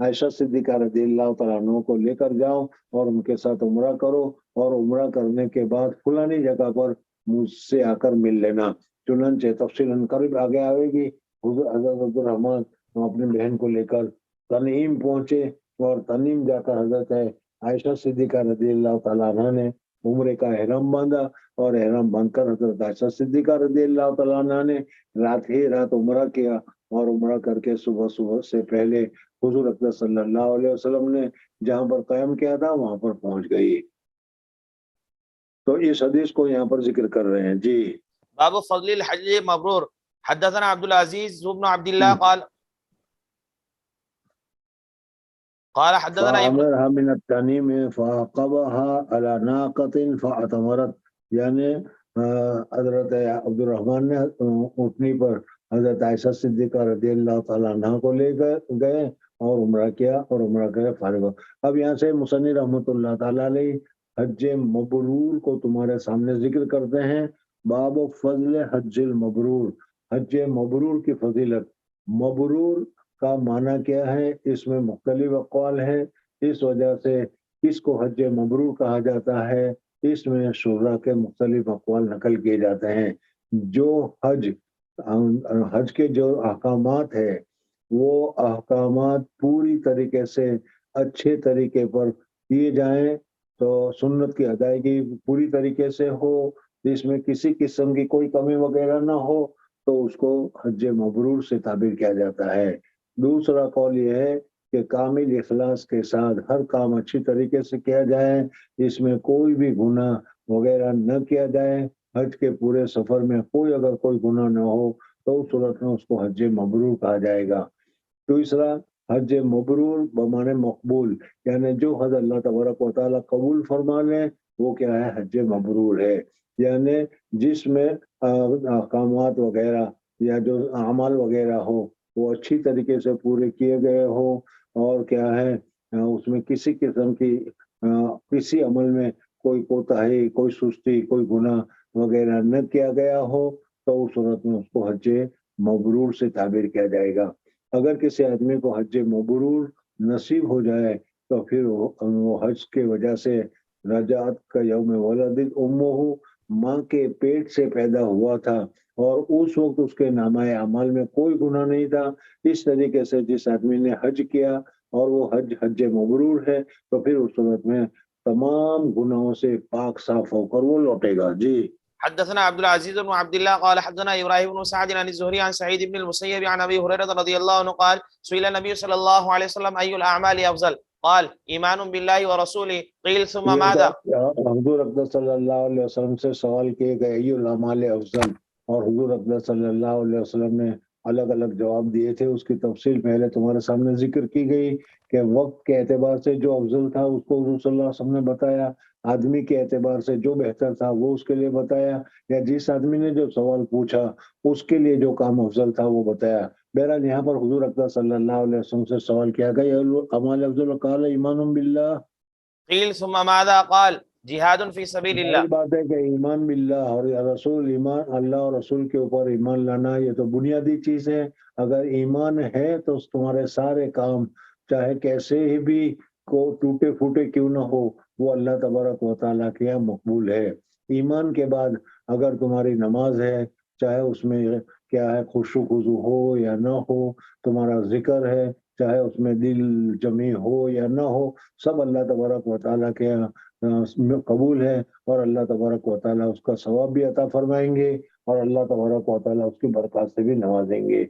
عائشہ صدیقہ رضی اللہ تعالیٰ عنہ کو لے کر جاؤ اور ان کے ساتھ عمرہ کرو، اور عمرہ کرنے کے بعد فلانی جگہ پر مجھ سے آ کر مل لینا۔ چنانچہ تفصیل قریب آگے آئے گی، حضرت عبد الرحمن اپنی بہن کو لے کر تنعیم پہنچے، اور تنعیم جا کر حضرت عائشہ صدیقہ رضی اللہ تعالیٰ عنہ نے عمرے کا احرام باندھا، اور احرام باندھ کر حضرت عائشہ صدیقہ رضی اللہ تعالیٰ عنہ نے رات عمرہ کیا، اور عمرہ کر کے صبح سے پہلے حضور اکرم صلی اللہ علیہ وسلم نے جہاں پر قیام کیا تھا وہاں پر پہنچ گئی۔ تو اس حدیث کو یہاں پر ذکر کر رہے ہیں۔ جی، باب فضل الحج مبرور۔ حدثنا عبد العزيز بن عبد الله قال حدثنا فأمرها من التنعیم فعقبها على ناقة فاعتمرت، یعنی حضرت عبد الرحمن نے اونٹنی پر حضرت عائشہ صدیقہ رضی اللہ تعالیٰ عنہ کو لے گئے اور عمرہ کیا، اور عمرہ کر فارغ ہو۔ اب یہاں سے مصنف رحمۃ اللہ تعالیٰ علیہ حج مبرور کو تمہارے سامنے ذکر کرتے ہیں۔ باب فضل حج المبرور، حج مبرور کی فضیلت۔ مبرور کا معنی کیا ہے، اس میں مختلف اقوال ہیں، اس وجہ سے کس کو حج مبرور کہا جاتا ہے، اس میں شعراء کے مختلف اقوال نقل کیے جاتے ہیں۔ جو حج کے جو احکامات ہیں، وہ احکامات پوری طریقے سے اچھے طریقے پر کیے جائیں، تو سنت کی ادائیگی پوری طریقے سے ہو، اس میں کسی قسم کی کوئی کمی وغیرہ نہ ہو، تو اس کو حج مبرور سے تعبیر کیا جاتا ہے۔ دوسرا قول یہ ہے کہ کامل اخلاص کے ساتھ ہر کام اچھی طریقے سے کیا جائے، اس میں کوئی بھی گناہ وغیرہ نہ کیا جائے، حج کے پورے سفر میں اگر کوئی گناہ نہ ہو تو اس صورت میں اس کو حج مبرور کہا جائے گا۔ دوسرا حج مبرور بمانے مقبول، یعنی جو حج اللہ تبارک و تعالیٰ قبول فرما لیں وہ کیا ہے؟ حج مبرور ہے، یعنی جس میں احکامات وغیرہ یا جو اعمال وغیرہ ہو وہ اچھی طریقے سے پورے کیے گئے ہو، اور کیا ہے اس میں کسی قسم کی کسی عمل میں کوئی کوتاہی، کوئی سستی، کوئی گناہ وغیرہ نہ کیا گیا ہو، تو اس صورت میں اس کو حج مبرور سے تعبیر کیا جائے گا۔ اگر کسی آدمی کو حج مبرور نصیب ہو جائے تو پھر وہ حج کے وجہ سے رجعت کا یوم ولدت امہ، ماں کے پیٹ سے پیدا ہوا تھا اور اس وقت اس کے نامہ اعمال میں کوئی گناہ نہیں تھا، اس طریقے سے جس آدمی نے حج کیا اور وہ حج مبرور ہے تو پھر اس صورت میں تمام گناہوں سے پاک صاف ہو کر وہ لوٹے گا۔ جی حدثنا عبد العزيز بن عبد الله قال حدثنا ابراهيم بن سعد عن الزهري عن سعيد بن المسيب عن ابي هريره رضي الله عنه قال سئل النبي صلى الله عليه وسلم اي الاعمال افضل قال ایمان بالله ورسوله قيل ثم ماذا؟ حضور اقدس صلی اللہ علیہ وسلم سے سوال کیے گئے ای الاعمال افضل، اور حضور اقدس صلی اللہ علیہ وسلم نے الگ الگ جواب دیے تھے، اس کی تفصیل پہلے تمہارے سامنے ذکر کی گئی کہ وقت کے اعتبار سے جو افضل تھا اس کو حضور صلی اللہ علیہ وسلم نے بتایا، آدمی کے اعتبار سے جو بہتر تھا وہ اس کے لیے بتایا، یا جس آدمی نے جو سوال پوچھا اس کے لیے جو کام افضل تھا وہ بتایا۔ بہرحال یہاں پر حضور اقدس صلی اللہ علیہ وسلم سے سوال کیا گیا اعمال افضل، قال ایمان باللہ، قیل ثم ماذا؟ قال جہاد فی سبیل اللہ۔ ظاہر بات ہے کہ ایمان باللہ اور رسول، ایمان اللہ اور رسول کے اوپر ایمان لانا یہ تو بنیادی چیز ہے۔ اگر ایمان ہے تو تمہارے سارے کام چاہے کیسے ہی بھی کو ٹوٹے پھوٹے کیوں نہ ہو وہ اللہ تبارک و تعالیٰ کے یہاں مقبول ہے۔ ایمان کے بعد اگر تمہاری نماز ہے، چاہے اس میں کیا ہے خشوع خضوع ہو یا نہ ہو، تمہارا ذکر ہے چاہے اس میں دل جمی ہو یا نہ ہو، سب اللہ تبارک و تعالیٰ کے یہاں قبول ہے، اور اللہ تبارک و تعالیٰ اس کا ثواب بھی عطا فرمائیں گے، اور اللہ تبارک و تعالیٰ اس کی برکات سے بھی نوازیں گے۔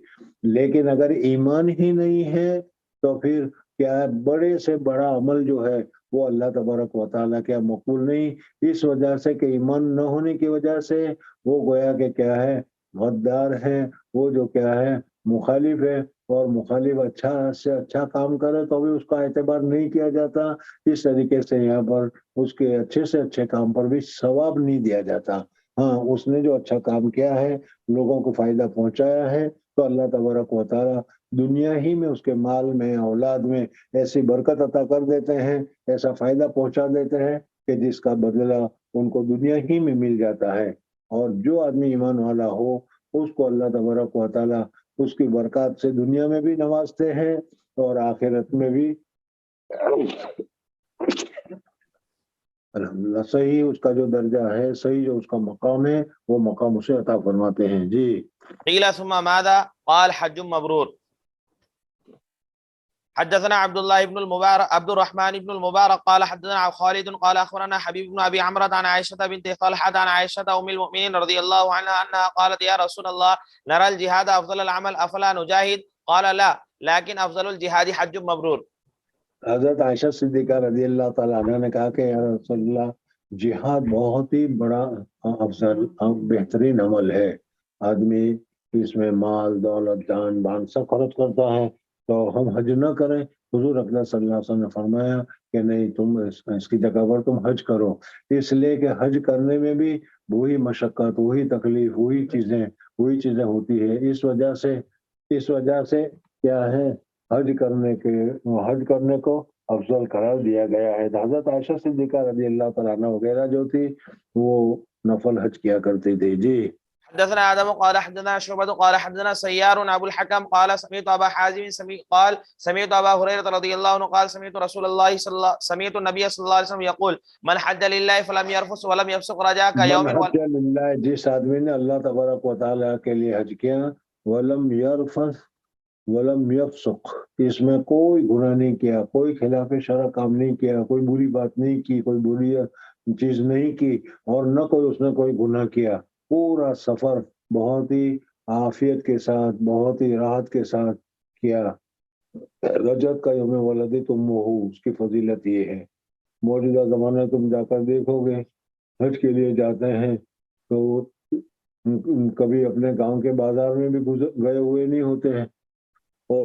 لیکن اگر ایمان ہی نہیں ہے تو پھر کیا ہے، بڑے سے بڑا عمل جو ہے وہ اللہ تبارک و تعالیٰ کے مقبول نہیں، اس وجہ سے کہ ایمان نہ ہونے کی وجہ سے وہ گویا کہ کیا ہے، غدار ہے، وہ جو کیا ہے مخالف ہے، اور مخالف اچھا سے اچھا کام کرے تو بھی اس کا اعتبار نہیں کیا جاتا، اس طریقے سے یہاں پر اس کے اچھے سے اچھے کام پر بھی ثواب نہیں دیا جاتا۔ ہاں اس نے جو اچھا کام کیا ہے، لوگوں کو فائدہ پہنچایا ہے، تو اللہ تبارک و تعالیٰ دنیا ہی میں اس کے مال میں اولاد میں ایسی برکت عطا کر دیتے ہیں، ایسا فائدہ پہنچا دیتے ہیں کہ جس کا بدلہ ان کو دنیا ہی میں مل جاتا ہے۔ اور جو آدمی ایمان والا ہو اس کو اللہ تبارک و تعالیٰ اس کی برکات سے دنیا میں بھی نوازتے ہیں اور آخرت میں بھی الحمدللہ صحیح اس کا جو درجہ ہے، صحیح جو اس کا مقام ہے وہ مقام اسے عطا فرماتے ہیں۔ جی قیل ثم ماذا؟ قال حج مبرور۔ حدثنا عبد الله بن المبارك عبد الرحمن بن المبارك قال حدثنا خالد قال اخبرنا حبيب بن ابي عمرو عن عائشه بنت طلحه عن عائشه ام المؤمنين رضي الله عنها انها قالت يا رسول الله نرى الجهاد افضل العمل افلا نجاهد؟ قال لا لكن افضل الجهاد حج مبرور۔ حضرت عائشہ صدیقہ رضی اللہ تعالیٰ عنہ نے کہا کہ یا رسول اللہ جہاد بہت ہی بڑا افضل بہترین عمل ہے، آدمی اس میں مال دولت جان بان سب خرچ کرتا ہے تو ہم حج نہ کریں؟ حضور اقدس صلی اللہ علیہ وسلم نے فرمایا کہ نہیں، تم اس کی جگہ پر تم حج کرو، اس لیے کہ حج کرنے میں بھی وہی مشقت، وہی تکلیف، وہی چیزیں ہوتی ہے، اس وجہ سے کیا ہے حج کرنے کو افضل قرار دیا گیا ہے۔ حضرت عائشہ صدیقہ رضی اللہ تعالیٰ عنہ وغیرہ جو تھی وہ نفل حج کیا کرتی تھی۔ جی حدثنا آدم قال حدثنا شعبة قال حدثنا سيار ابو الحكم قال سمعت ابا حازم قال سمعت ابا هريرة رضي الله عنه قال سمعت رسول الله سمعت النبي صلى الله عليه وسلم يقول من حج لله فلم يرفث ولم يفسق رجاء كيوم من حج للہ، جس آدمی نے اللہ تبارک و تعالیٰ کے لیے حج کیا، ولم یرفث ولم یفسق، اس میں کوئی گناہ نہیں کیا، کوئی خلاف شرع کام نہیں کیا، کوئی بری بات نہیں کی، کوئی بری چیز نہیں کی، اور نہ کوئی اس نے کوئی گناہ کیا، پورا سفر بہت ہی عافیت کے ساتھ، بہت ہی راحت کے ساتھ کیا۔ رجب کا یوم ولدت امہ، اس کی فضیلت یہ ہے۔ موجودہ زمانے تم جا کر دیکھو گے، حج کے لیے جاتے ہیں تو کبھی اپنے گاؤں کے بازار میں بھی گئے ہوئے نہیں ہوتے ہیں، اور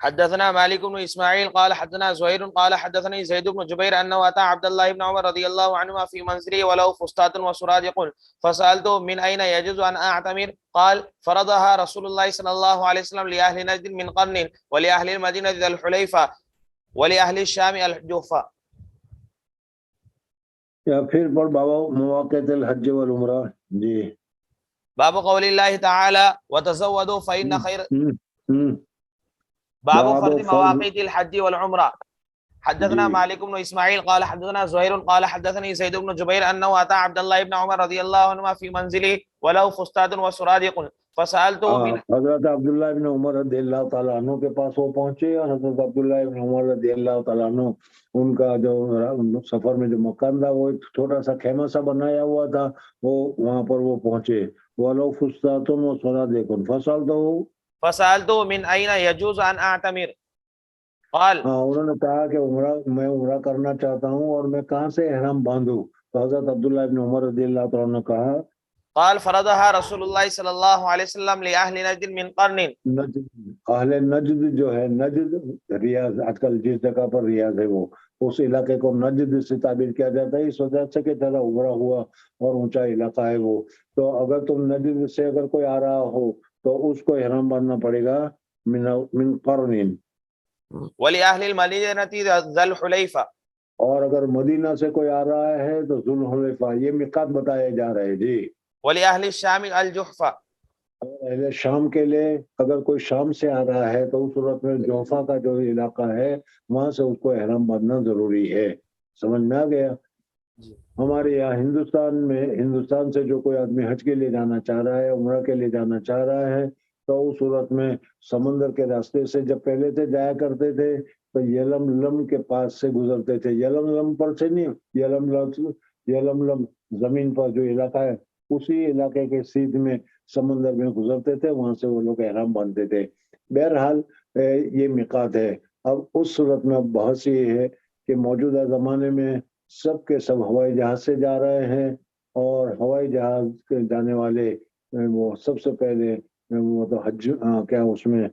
حدثنا مالك بن اسماعيل قال حدثنا زهير قال حدثني زيد بن جبير انه اتى عبد الله بن عمر رضي الله عنهما في منزله وله فسطاط وسرادق فسالته من اين يجوز ان اعتمر قال فرضها رسول الله صلى الله عليه وسلم لاهل نجد من قرن ولاهل المدينه ذي الحليفه ولاهل الشام الجحفه. یا پھر پر بابا مواقع الحج والعمرہ. جی باب قول الله تعالى وتزودوا فان خير. باب فرض مواقيت الحج والعمرة. حدثنا مالك بن اسماعيل قال حدثنا زهير قال حدثني زيد بن جبير انه اتى عبد الله بن عمر رضي الله عنهما في منزله وله فسطاط وسرادق فسالته من حضرت عبداللہ ابن عمر رضی اللہ تعالیٰ عنہ کے پاس وہ پہنچے اور حضرت عبداللہ ابن عمر رضی اللہ تعالیٰ عنہ ان کا جو سفر میں جو مکان تھا وہ ایک چھوٹا سا خیمہ سا بنایا ہوا تھا، وہ وہاں پر وہ پہنچے. وَلَوْ فُسْطَاطٌ وَسَرَادِقٌ فسالته من اين يجوز ان اعتمر قال انہوں نے کہا کہ میں عمرہ کرنا چاہتا ہوں اور میں کہاں سے احرام باندھوں؟ تو حضرت عبداللہ ابن عمر رضی اللہ تعالیٰ عنہ نے کہا قال فرضها رسول الله صلی اللہ علیہ وسلم لأهل نجد من قرن. اہل نجد جو ہے، نجد ریاض، آج کل جس جگہ پر ریاض ہے وہ اس علاقے کو نجد سے تعبیر کیا جاتا ہے، اس وجہ سے کہ زیادہ ابھرا ہوا اور اونچا علاقہ ہے وہ. تو اگر تم نجد سے اگر کوئی آ رہا ہو تو اس کو احرام باندھنا پڑے گا من قرن. وَلِأَهْلِ الْمَدِينَةِ ذَا الْحُلَيْفَةِ. اور اگر مدینہ سے کوئی آ رہا ہے تو ذو الحلیفہ، یہ میقات بتائے جا رہے. جی وَلِأَهْلِ الشَّامِ الْجُحْفَةِ. اہل شام کے لیے اگر کوئی شام سے آ رہا ہے تو اس صورت میں جوفا کا جو علاقہ ہے وہاں سے اس کو احرام باندھنا ضروری ہے. سمجھ میں آ گیا؟ ہمارے یہاں ہندوستان سے جو کوئی آدمی حج کے لیے جانا چاہ رہا ہے، عمرہ کے لیے جانا چاہ رہا ہے، تو اس صورت میں سمندر کے راستے سے جب پہلے سے جایا کرتے تھے تو یلملم کے پاس سے گزرتے تھے. یلملم پر سے نہیں، یلملم زمین پر جو علاقہ ہے اسی علاقے کے سیدھ میں سمندر میں گزرتے تھے، وہاں سے وہ لوگ احرام باندھتے تھے. بہرحال یہ میقات ہے. اب اس صورت میں بہت سی یہ ہے کہ موجودہ زمانے میں سب کے سب ہوائی جہاز سے جا رہے ہیں، اور ہوائی جہاز کے جانے والے وہ سب سے پہلے وہ تو حج کیا اس میں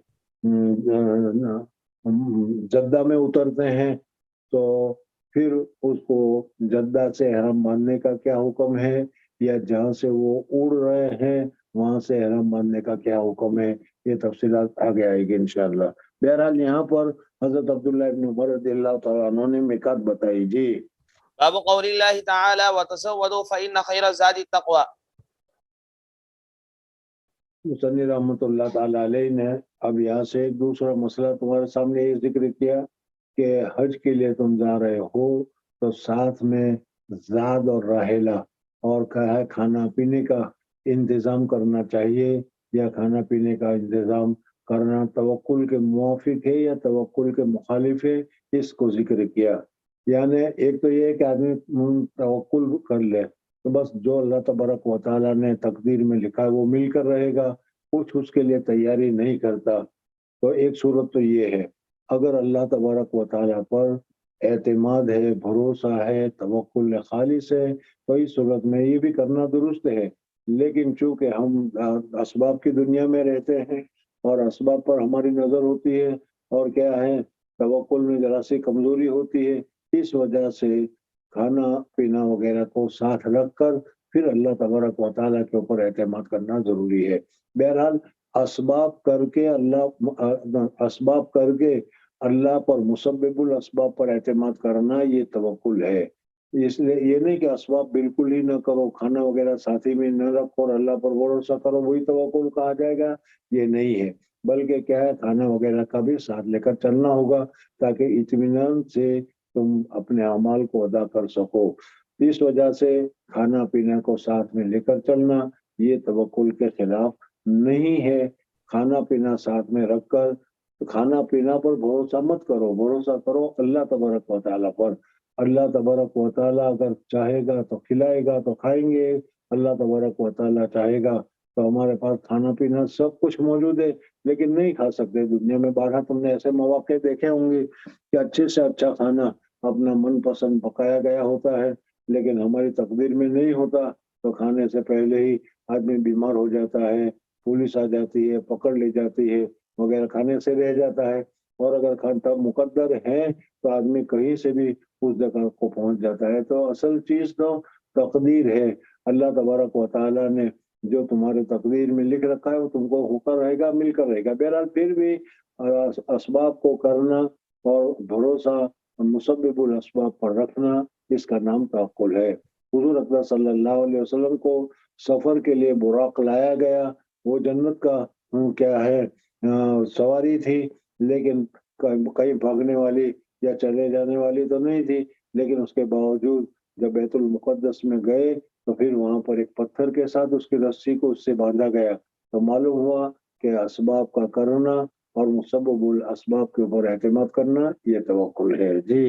جدہ میں اترتے ہیں، تو پھر اس کو جدہ سے احرام باندھنے کا کیا حکم ہے، یا جہاں سے وہ اڑ رہے ہیں وہاں سے احرام باندھنے کا کیا حکم ہے، یہ تفصیلات آگے آئے گی انشاءاللہ. بہرحال یہاں پر حضرت عبداللہ ابن عمر رضی اللہ تعالیٰ عنہ نے میقات بتائی. جی باب قول اللہ تعالی وتزودوا فإن خیر الزاد التقوى. مصنف رحمۃ اللہ تعالیٰ علیہ نے اب یہاں سے ایک دوسرا مسئلہ تمہارے سامنے یہ ذکر کیا کہ حج کے لیے تم جا رہے ہو تو ساتھ میں زاد اور راحلہ اور کیا ہے کھانا پینے کا انتظام کرنا چاہیے، یا کھانا پینے کا انتظام کرنا توکل کے موافق ہے یا توکل کے مخالف ہے، اس کو ذکر کیا. یعنی ایک تو یہ کہ آدمی توکل کر لے تو بس جو اللہ تبارک و تعالیٰ نے تقدیر میں لکھا ہے وہ مل کر رہے گا، کچھ اس کے لیے تیاری نہیں کرتا. تو ایک صورت تو یہ ہے. اگر اللہ تبارک و تعالیٰ پر اعتماد ہے، بھروسہ ہے، توکل خالص ہے، تو اس صورت میں یہ بھی کرنا درست ہے. لیکن چونکہ ہم اسباب کی دنیا میں رہتے ہیں اور اسباب پر ہماری نظر ہوتی ہے، اور کیا ہے توکل میں ذرا سی کمزوری ہوتی ہے، اس وجہ سے کھانا پینا وغیرہ کو ساتھ رکھ کر پھر اللہ تبارک و تعالیٰ کے اوپر اعتماد کرنا ضروری ہے. بہرحال اسباب کر کے اللہ پر مسبب الاسباب پر اعتماد کرنا یہ توکل ہے. اس لیے یہ نہیں کہ اسباب بالکل ہی نہ کرو، کھانا وغیرہ ساتھی میں نہ رکھو اور اللہ پر بھروسہ کرو، وہی توکل کہا جائے گا، یہ نہیں ہے. بلکہ کیا ہے کھانا وغیرہ کا بھی ساتھ لے کر چلنا ہوگا تاکہ اطمینان سے تم اپنے اعمال کو ادا کر سکو. اس وجہ سے کھانا پینا کو ساتھ میں لے کر چلنا یہ توکل کے خلاف نہیں ہے. کھانا پینا ساتھ میں رکھ کر کھانا پینا پر بھروسہ مت کرو، بھروسہ کرو اللہ تبارک و تعالیٰ پر. اللہ تبارک و تعالیٰ اگر چاہے گا تو کھلائے گا تو کھائیں گے، اللہ تبارک و تعالیٰ چاہے گا تو ہمارے پاس کھانا پینا سب کچھ موجود ہے لیکن نہیں کھا سکتے. دنیا میں بارہا تم نے ایسے مواقع دیکھے ہوں گے کہ اچھے سے اچھا کھانا اپنا من پسند پکایا گیا ہوتا ہے لیکن ہماری تقدیر میں نہیں ہوتا، تو کھانے سے پہلے ہی آدمی بیمار ہو جاتا ہے، پولیس آ جاتی ہے، پکڑ لی جاتی ہے وغیرہ، کھانے سے رہ جاتا ہے. اور اگر خانہ مقدر ہے تو آدمی کہیں سے بھی اس جگہ کو پہنچ جاتا ہے. تو اصل چیز تو تقدیر ہے. اللہ تبارک و تعالیٰ نے جو تمہارے تقدیر میں لکھ رکھا ہے وہ تم کو ہو کر رہے گا، مل کر رہے گا. بہرحال پھر بھی اسباب کو کرنا اور بھروسہ مسبب الاسباب پر رکھنا، اس کا نام توکل ہے. حضور اکبر صلی اللہ علیہ وسلم کو سفر کے لیے براق لایا گیا. وہ جنت کا کیا ہے سواری تھی، لیکن کہیں بھاگنے والی یا چلے جانے والی تو نہیں تھی. لیکن اس کے باوجود جب بیت المقدس میں گئے تو پھر وہاں پر ایک پتھر کے ساتھ اس کی رسی کو اس سے باندھا گیا. تو معلوم ہوا کہ اسباب کا کرنا اور مسبب الاسباب کے اوپر اعتماد کرنا یہ توکل ہے. جی.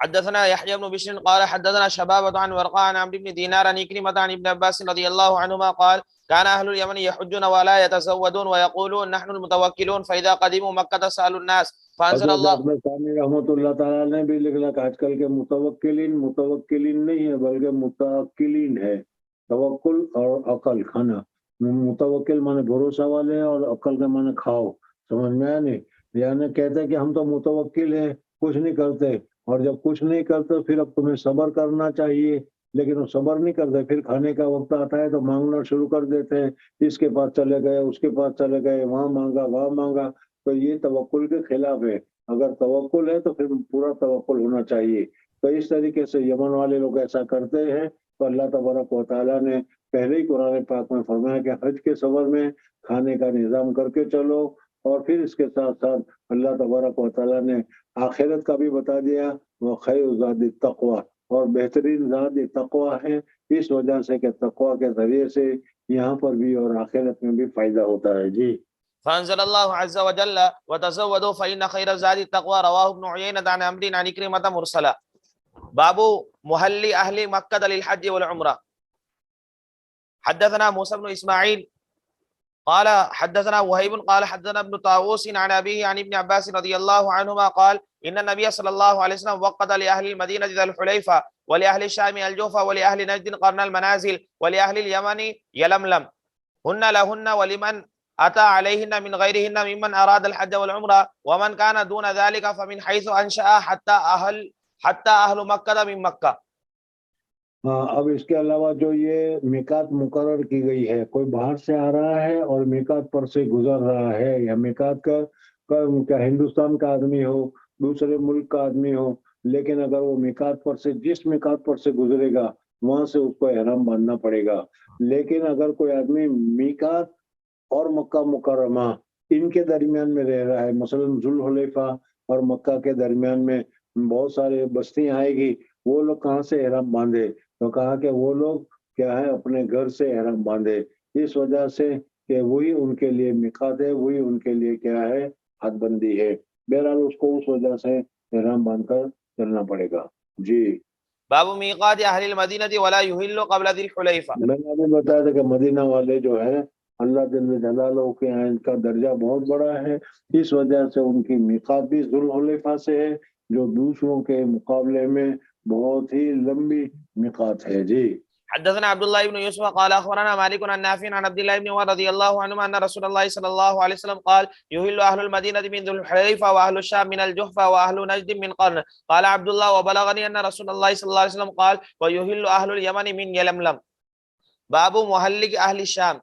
حدثنا يحيى بن بشر قال حدثنا شبابة عن ورقاء عن عمرو بن دينار عن عكرمة عن ابن عباس رضي الله عنهما قال كان أهل اليمن يحجون ولا يتزودون ويقولون نحن المتوكلون فإذا قدموا مكة سألوا الناس فأنزل الله. احمد ثانی رحمۃ اللہ تعالیٰ نے بھی لکھا کہ آج کل کے متوکلین نہیں ہے بلکہ متوکلین ہے. توکل اور عقل کھانا. متوکل مانے بھروسہ والے اور عقل کا مانے کھاؤ. سمجھ میں آیا نہیں؟ یعنی کہتے کہ ہم تو متوکل ہیں، کچھ نہیں کرتے، اور جب کچھ نہیں کرتے پھر اب تمہیں صبر کرنا چاہیے، لیکن وہ صبر نہیں کرتے. پھر کھانے کا وقت آتا ہے تو مانگنا شروع کر دیتے ہیں. اس کے پاس چلے گئے، اس کے پاس چلے گئے، وہاں مانگا وہاں مانگا. تو یہ توکل کے خلاف ہے. اگر توکل ہے تو پھر پورا توکل ہونا چاہیے. تو اس طریقے سے یمن والے لوگ ایسا کرتے ہیں. تو اللہ تبارک و تعالیٰ نے پہلے ہی قرآن پاک میں فرمایا کہ حج کے سفر میں کھانے کا نظام کر کے چلو. اور پھر اس کے ساتھ ساتھ اللہ تبارک و تعالیٰ نے آخرت کا بھی بتا دیا، وہ خیر زاد التقوی، اور بہترین زاد تقوی ہے. اس وجہ سے کہ تقوی کے ذریعے سے یہاں پر بھی اور آخرت میں بھی فائدہ ہوتا ہے. جی. فأنزل الله عز وجل وتزودوا فإن خير الزاد التقوى رواه ابن عيينة عن عمرو عن عكرمة مرسلا. باب محل أهل مكة للحج والعمرة. حدثنا موسى بن إسماعيل قال حدثنا وهيب قال حدثنا ابن طاووس عن أبيه عن ابن عباس رضي الله عنهما قال إن النبي صلى الله عليه وسلم وقت لأهل المدينة ذا الحليفة ولأهل الشام الجوفة ولأهل نجد قرن المنازل ولأهل اليمن يلملم هن لهن ولمن أتى عليهن من غيرهن ممن أراد الحج والعمرة ومن كان دون ذلك فمن حيث أنشأ حتى أهل مكة من مكة. اب اس کے علاوہ جو یہ میقات مقرر کی گئی ہے، کوئی باہر سے آ رہا ہے اور میقات پر سے گزر رہا ہے، یا میقات کا ہندوستان کا آدمی ہو، دوسرے ملک کا آدمی ہو، لیکن اگر وہ میقات پر سے جس میقات پر سے گزرے گا وہاں سے اس کو احرام باندھنا پڑے گا. لیکن اگر کوئی آدمی میقات اور مکہ مکرمہ ان کے درمیان میں رہ رہا ہے، مثلا ذوالحلیفہ اور مکہ کے درمیان میں بہت سارے بستیاں آئے گی، وہ لوگ کہاں سے احرام باندھے؟ تو کہا کہ وہ لوگ کیا ہے اپنے گھر سے احرام باندھے، اس وجہ سے کہ وہی ان کے لیے میقات ہے، وہی ان کے لیے کیا ہے حد بندی ہے. بہرحال اس کو اس وجہ سے احرام باندھ کر چلنا پڑے گا. جی. باب میقات اہل المدینہ ولا یحل قبل ذی الحلیفہ. میں نے ابھی بتایا تھا کہ مدینہ والے جو ہے اللہ جل جلالہ کے یہاں ان کا درجہ بہت بڑا ہے، اس وجہ سے ان کی میقات بھی ذوالحلیفہ سے ہے، جو دوسروں کے مقابلے میں بہت ہی لمبی میقات ہے. جی. حدثنا عبد الله بن يوسف قال اخبرنا مالك عن نافع عن عبد الله بن عمر رضي الله عنهما ان رسول الله صلى الله عليه وسلم قال يحل اهل المدينه من ذو الحليفه واهل الشام من الجحفه واهل نجد من قرن. قال عبد الله وبلغني ان رسول الله صلى الله عليه وسلم قال ويحل اهل اليمن من يلملم. باب محل اهل الشام.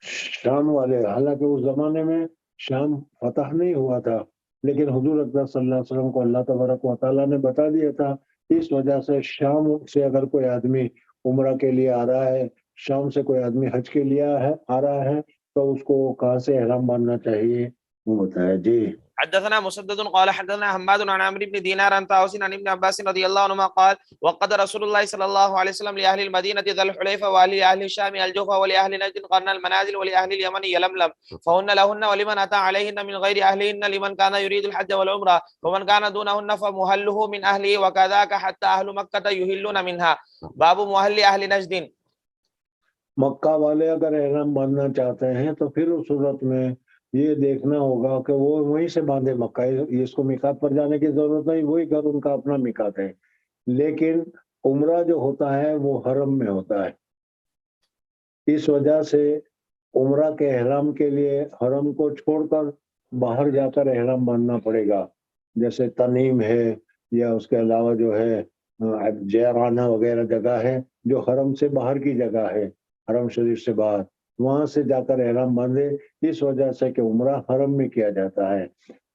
شام والے، حالانکہ اس زمانے میں شام فتح نہیں ہوا تھا، لیکن حضور اکبر صلی اللہ علیہ وسلم کو اللہ تبارک و تعالیٰ نے بتا دیا تھا. اس وجہ سے شام سے اگر کوئی آدمی عمرہ کے لیے آ رہا ہے، شام سے کوئی آدمی حج کے لیے آ رہا ہے، تو اس کو کہاں سے احرام باندھنا چاہیے وہ بتایا. جی. حدثنا مسدد قال حدثنا حماد عن عمرو بن دينار عن طاووس عن ابن عباس رضي الله عنهما قال وقد رسول الله صلى الله عليه وسلم لأهل المدينة ذا الحليفة وأهل الشام الجوفة ولأهل نجد قرن المنازل ولأهل اليمن يلملم فهن لهن ولمن أتى عليهن من غير أهلهن لمن كان يريد الحج والعمرة ومن كان دونهن فمهله من أهله وكذاك حتى أهل مكة يهلون منها. باب محل أهل نجد. مکہ والے اگر احرام باندھنا چاہتے ہیں تو پھر اس صورت میں یہ دیکھنا ہوگا کہ وہ وہیں سے باندھے مکہ، اس کو میقات پر جانے کی ضرورت نہیں، وہی گھر ان کا اپنا میقات ہے. لیکن عمرہ جو ہوتا ہے وہ حرم میں ہوتا ہے، اس وجہ سے عمرہ کے احرام کے لیے حرم کو چھوڑ کر باہر جا کر احرام باندھنا پڑے گا، جیسے تنیم ہے یا اس کے علاوہ جو ہے جیرانہ وغیرہ جگہ ہے جو حرم سے باہر کی جگہ ہے، حرم شریف سے باہر، وہاں سے جا کر احرام باندھے، اس وجہ سے کہ عمرہ حرم میں کیا جاتا ہے،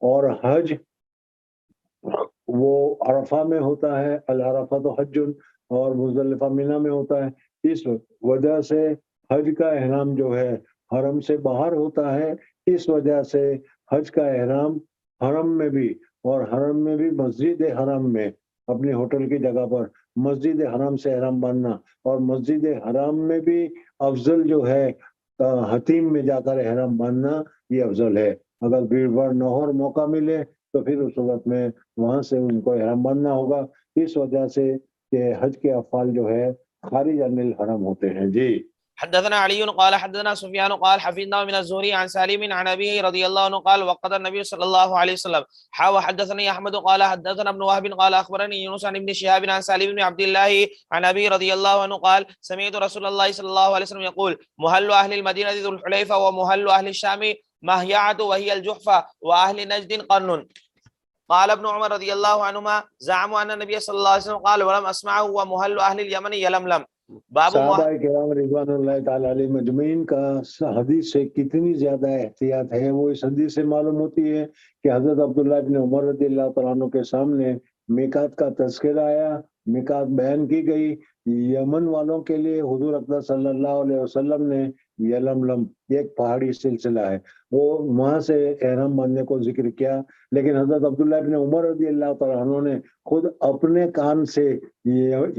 اور حج وہ عرفہ میں ہوتا ہے، العرفہ تو حج، اور مزدلفہ مینا میں ہوتا ہے، اس وجہ سے حج کا احرام جو ہے حرم سے باہر ہوتا ہے، اس وجہ سے حج کا احرام حرم میں بھی، اور حرم میں بھی مسجد حرم میں اپنی ہوٹل کی جگہ پر مسجد حرام سے احرام باندھنا، اور مسجد حرام میں بھی افضل جو ہے حتیم میں جا کر احرام باندھنا، یہ افضل ہے۔ اگر بھیڑ بھاڑ نہ ہو اور موقع ملے تو پھر اس وقت میں وہاں سے ان کو احرام باندھنا ہوگا، اس وجہ سے کہ حج کے افعال جو ہے خارج عن الحرم ہوتے ہیں۔ جی حدثنا علي قال حدثنا سفيان قال حفظنا من الزهري عن سالم عن ابيه رضي الله عنه قال وقد النبي صلى الله عليه وسلم وحدثني احمد قال حدثنا ابن وهب قال اخبرني يونس عن ابن شهاب عن سالم بن عبد الله عن ابي رضي الله عنه قال سمعت رسول الله صلى الله عليه وسلم يقول مهل اهل المدينه ذو الحليفه ومهل اهل الشام مهيعه وهي الجحفه واهل نجد قرن. قال ابن عمر رضي الله عنهما زعموا ان النبي صلى الله عليه وسلم قال ولم اسمعه ومهل اهل اليمن يلملم. باب صحابہ کرام رضوان اللہ تعالی علیہ مجمعین کا حدیث سے کتنی زیادہ احتیاط ہے، وہ اس حدیث سے معلوم ہوتی ہے کہ حضرت عبداللہ بن عمر رضی اللہ تعالیٰ عنہ کے سامنے میقات کا تذکرہ آیا، میقات بیان کی گئی، یمن والوں کے لیے حضور اقدس صلی اللہ علیہ وسلم نے یلملم، یہ ایک پہاڑی سلسلہ ہے، وہ وہاں سے احرام باندھنے کو ذکر کیا، لیکن حضرت عبداللہ بن عمر رضی اللہ تعالیٰ عنہ نے خود اپنے کان سے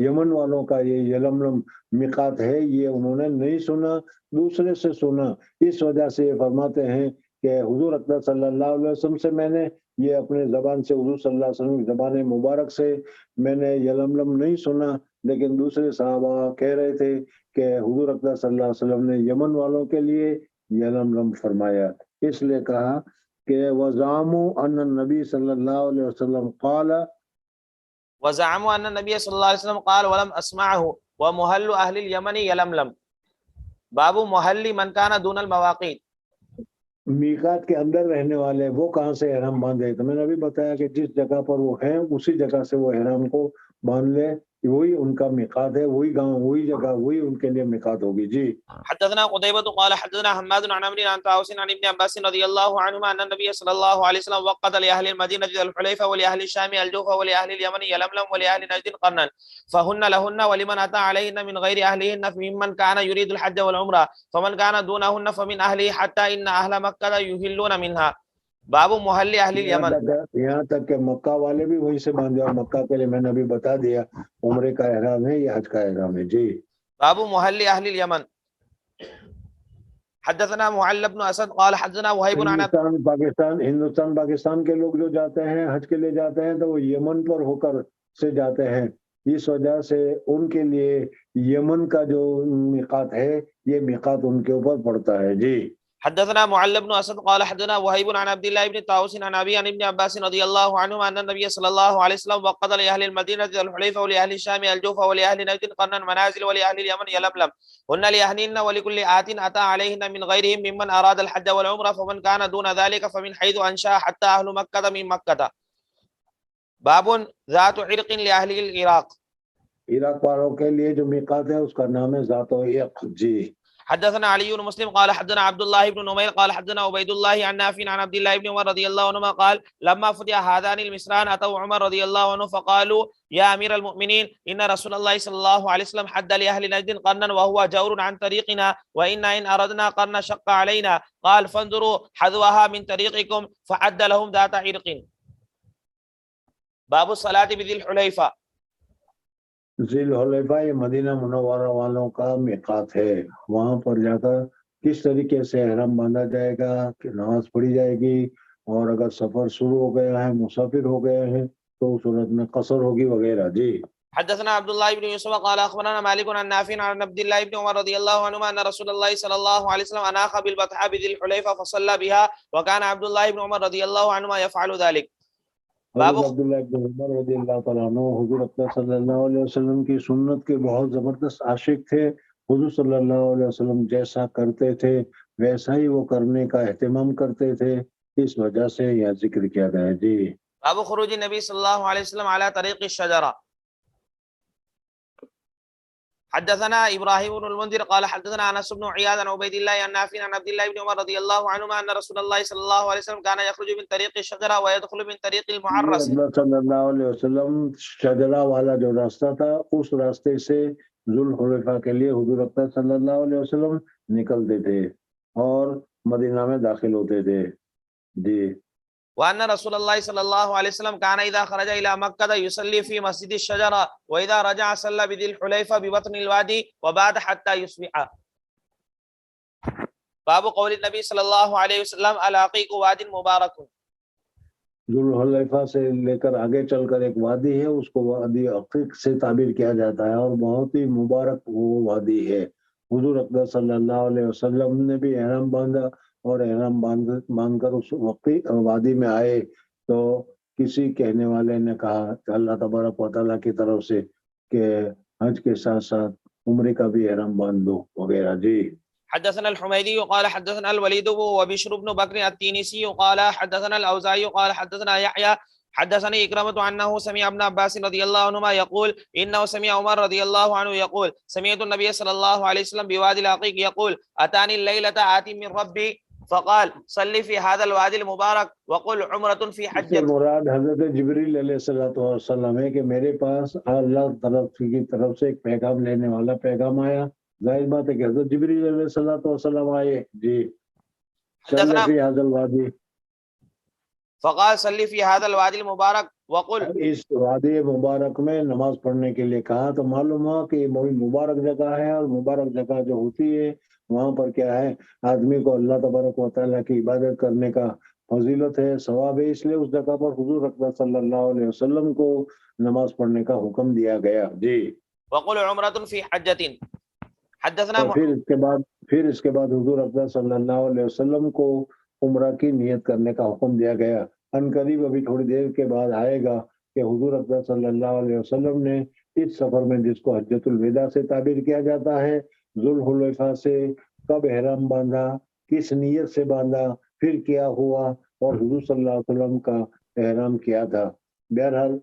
یمن والوں کا یہ یلملم میقات ہے یہ انہوں نے نہیں سنا، دوسرے سے سنا، اس وجہ سے یہ فرماتے ہیں کہ حضور اقدس صلی اللہ علیہ وسلم سے میں نے یہ اپنے زبان سے، حضور صلی اللہ علیہ وسلم کی زبان مبارک سے میں نے یلملم نہیں سنا، لیکن دوسرے صحابہ کہہ رہے تھے کہ حضور اقدس صلی اللہ علیہ وسلم نے یمن والوں کے لیے یلملم فرمایا، اس لیے کہا کہ وَزَعَمُوا أَنَّ النَّبِيَّ صلی اللہ علیہ وسلم قال وزعموا ان النبي صلى الله عليه وسلم قال ولم اسمعه ومهل اهل اليمن يلملم. باب محل من كان دون المواقيت. میقات کے اندر رہنے والے وہ کہاں سے احرام باندھے؟ تو میں نے ابھی بتایا کہ جس جگہ پر وہ ہیں اسی جگہ سے وہ احرام کو باندھ لے، وہی ان کا میقات ہے، وہی گاؤں، وہی جگہ، وہی ان کے لیے میقات ہوگی۔ جی حدثنا قتيبة قال حدثنا حماد عن عمرو عن طاووس عن ابن عباس رضي الله عنهما ان النبي صلى الله عليه وسلم وقت لاهل المدينة الحليفة ولاهل الشام الجوف ولاهل اليمن يلملم ولاهل نجد قرنا فهن لهن ولمن اتى عليهن من غير اهلهن ممن كان يريد الحج والعمرة فمن كان دونهن فمن اهله حتى ان اهل مكة يهلون منها. باب محل اهل اليمن. یہاں تک کہ مکہ والے بھی وہی سے باندھے، اور مکہ کے لیے میں نے ابھی بتا دیا عمرے کا احرام ہے یا حج کا احرام ہے۔ جی باب محل اهل اليمن. حدثنا معل بن اسد قال حدثنا وهيب عن ہندوستان پاکستان کے لوگ جو جاتے ہیں حج کے لیے جاتے ہیں تو وہ یمن پر ہو کر سے جاتے ہیں، اس وجہ سے ان کے لیے یمن کا جو میقات ہے یہ میقات ان کے اوپر پڑتا ہے۔ جی حدثنا معل بن اسد قال حدثنا وهيب عن عبد الله بن طاووس عن ابي عن ابن عباس رضي الله عنهما ان النبي صلى الله عليه وسلم وقت لاهل المدينه الحليفه ولاهل الشام الجوف ولاهل نجد قرنا منازل ولاهل اليمن يلملم هن لاهلهن ولكل آت اتى عليهن من غيرهم ممن اراد الحج والعمره فمن كان دون ذلك فمن حيث انشا حتى اهل مكه من مكه. باب ذات عرق لاهل العراق. عراق والوں کے لیے جو میقات ہے اس کا نام ہے ذات عرق۔ جی حدثنا علي بن مسلم قال حدثنا عبد الله بن نمير قال حدثنا عبيد الله عن نافع عن عبد الله بن عمر رضي الله عنهما قال لما فتح هذان المصران اتوا عمر رضي الله عنه فقالوا يا امير المؤمنين ان رسول الله صلى الله عليه وسلم حد لاهل نجد قرنا وهو جور عن طريقنا وانا ان اردنا قرنا شق علينا قال فانظروا حذوها من طريقكم فحد لهم ذات عرق. باب الصلاة بذي الحليفة. ذی الحلیفہ یہ مدینہ منورہ والوں کا میقات ہے، وہاں پر جا کر کس طریقے سے احرام باندھا جائے گا کہ نماز پڑھی جائے گی، اور اگر سفر شروع ہو گیا ہے، مسافر ہو گئے ہیں تو اس صورت میں قصر ہوگی وغیرہ۔ جی حدثنا عبد الله بن يوسف قال اخبرنا مالك عن نافع عن عبد الله بن عمر رضي الله عنهما ان رسول الله صلى الله عليه وسلم اناخ بالبطحاء بذي الحليفة فصلى بها وكان عبد الله بن عمر رضي الله عنهما يفعل ذلك. حضرت عبداللہ بن عمر رضی اللہ تعالیٰ عنہ حضور اقدس صلی اللہ علیہ وسلم کی سنت کے بہت زبردست عاشق تھے، حضور صلی اللہ علیہ وسلم جیسا کرتے تھے ویسا ہی وہ کرنے کا اہتمام کرتے تھے، اس وجہ سے یہاں ذکر کیا گیا ہے جی. باب خروج النبی صلی اللہ علیہ وسلم علی طریق الشجرہ. حدثنا ابراہیم بن المنذر قال حدثنا انس بن عیاض عن عبید اللہ عن نافع عن عبد الله بن عمر رضی اللہ عنہما ان رسول اللہ صلی اللہ علیہ وسلم كان يخرج من طریق الشجرہ ويدخل من طریق المعرس. صلی اللہ علیہ وسلم شجرہ والا جو راستہ تھا اس راستے سے ذوالحلیفہ کے لیے حضور اکرم صلی اللہ علیہ وسلم نکلتے تھے اور مدینہ میں داخل ہوتے تھے جی. وأن رسول الله صلى الله عليه وسلم كان إذا خرج إلى مكة يصلي في مسجد الشجرة وإذا رجع صلى بذي الحليفة ببطن الوادي وبعد حتى يصبح. باب قول النبي صلى الله عليه وسلم العقيق واد مبارك. ذوالحلیفہ سے لے کر آگے چل کر ایک وادی ہے اس کو وادی عقیق سے تعبیر کیا جاتا ہے اور بہت ہی مبارک وہ وادی ہے. حضور اکرم صلی اللہ علیہ وسلم نے بھی احرام باندھا اور احرام باندھ کر اس وادی میں آئے تو کسی کہنے والے نے کہا کہ اللہ تبارک و تعالیٰ کی طرف سے کہ حج کے ساتھ ساتھ عمرے کا بھی احرام باندھ دو وغیرہ جی. حدثنا الحميدي قال حدثنا الوليد وبشر بن بكر التينسي قال حدثنا الأوزاعي قال حدثنا يحيى حدثني إكرمة أنه سمع ابن عباس رضي الله عنهما يقول إنه سمع عمر رضي الله عنه يقول سمعت النبي صلى الله عليه وسلم بوادي العقيق يقول أتاني الليلة آتي من ربي فقال صلي في هذا الوادي المبارك وقل عمرة في حجة. مراد حضرت جبریل علیہ الصلوۃ والسلام ہے کہ میرے پاس اللہ کی طرف سے ایک پیغام لینے والا پیغام آیا. ظاہر بات ہے کہ حضرت جبریل علیہ الصلوۃ والسلام آئے جی. حدثنا فی هذا الوادی فقال صلي في هذا الوادي المبارك وقل. اس وادی مبارک میں نماز پڑھنے کے لیے کہا تو معلوم ہوا کہ وہی مبارک جگہ ہے اور مبارک جگہ جو ہوتی ہے وہاں پر کیا ہے آدمی کو اللہ تبارک و تعالیٰ کی عبادت کرنے کا فضیلت ہے ثواب ہے. اس لیے اس جگہ پر حضور اکرم صلی اللہ علیہ وسلم کو نماز پڑھنے کا حکم دیا گیا جی. وقل عمرة في حجة. حدثنا اور پھر اس کے بعد حضور اکرم صلی اللہ علیہ وسلم کو عمرہ کی نیت کرنے کا حکم دیا گیا. ان قریب ابھی تھوڑی دیر کے بعد آئے گا کہ حضور اکرم صلی اللہ علیہ وسلم نے اس سفر میں جس کو حجۃ الوداع سے تعبیر کیا جاتا ہے ذوالحلیفہ سے کب احرام باندھا کس نیت سے باندھا پھر کیا ہوا اور حضور صلی اللہ علیہ وسلم کا احرام کیا تھا. بہرحال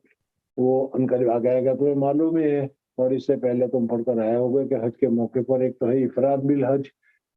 وہ ان قریب آ جائے گا تمہیں معلوم ہی ہے اور اس سے پہلے تم پڑھ کر آئے ہوگے کہ حج کے موقع پر ایک تو ہے افراد بالحج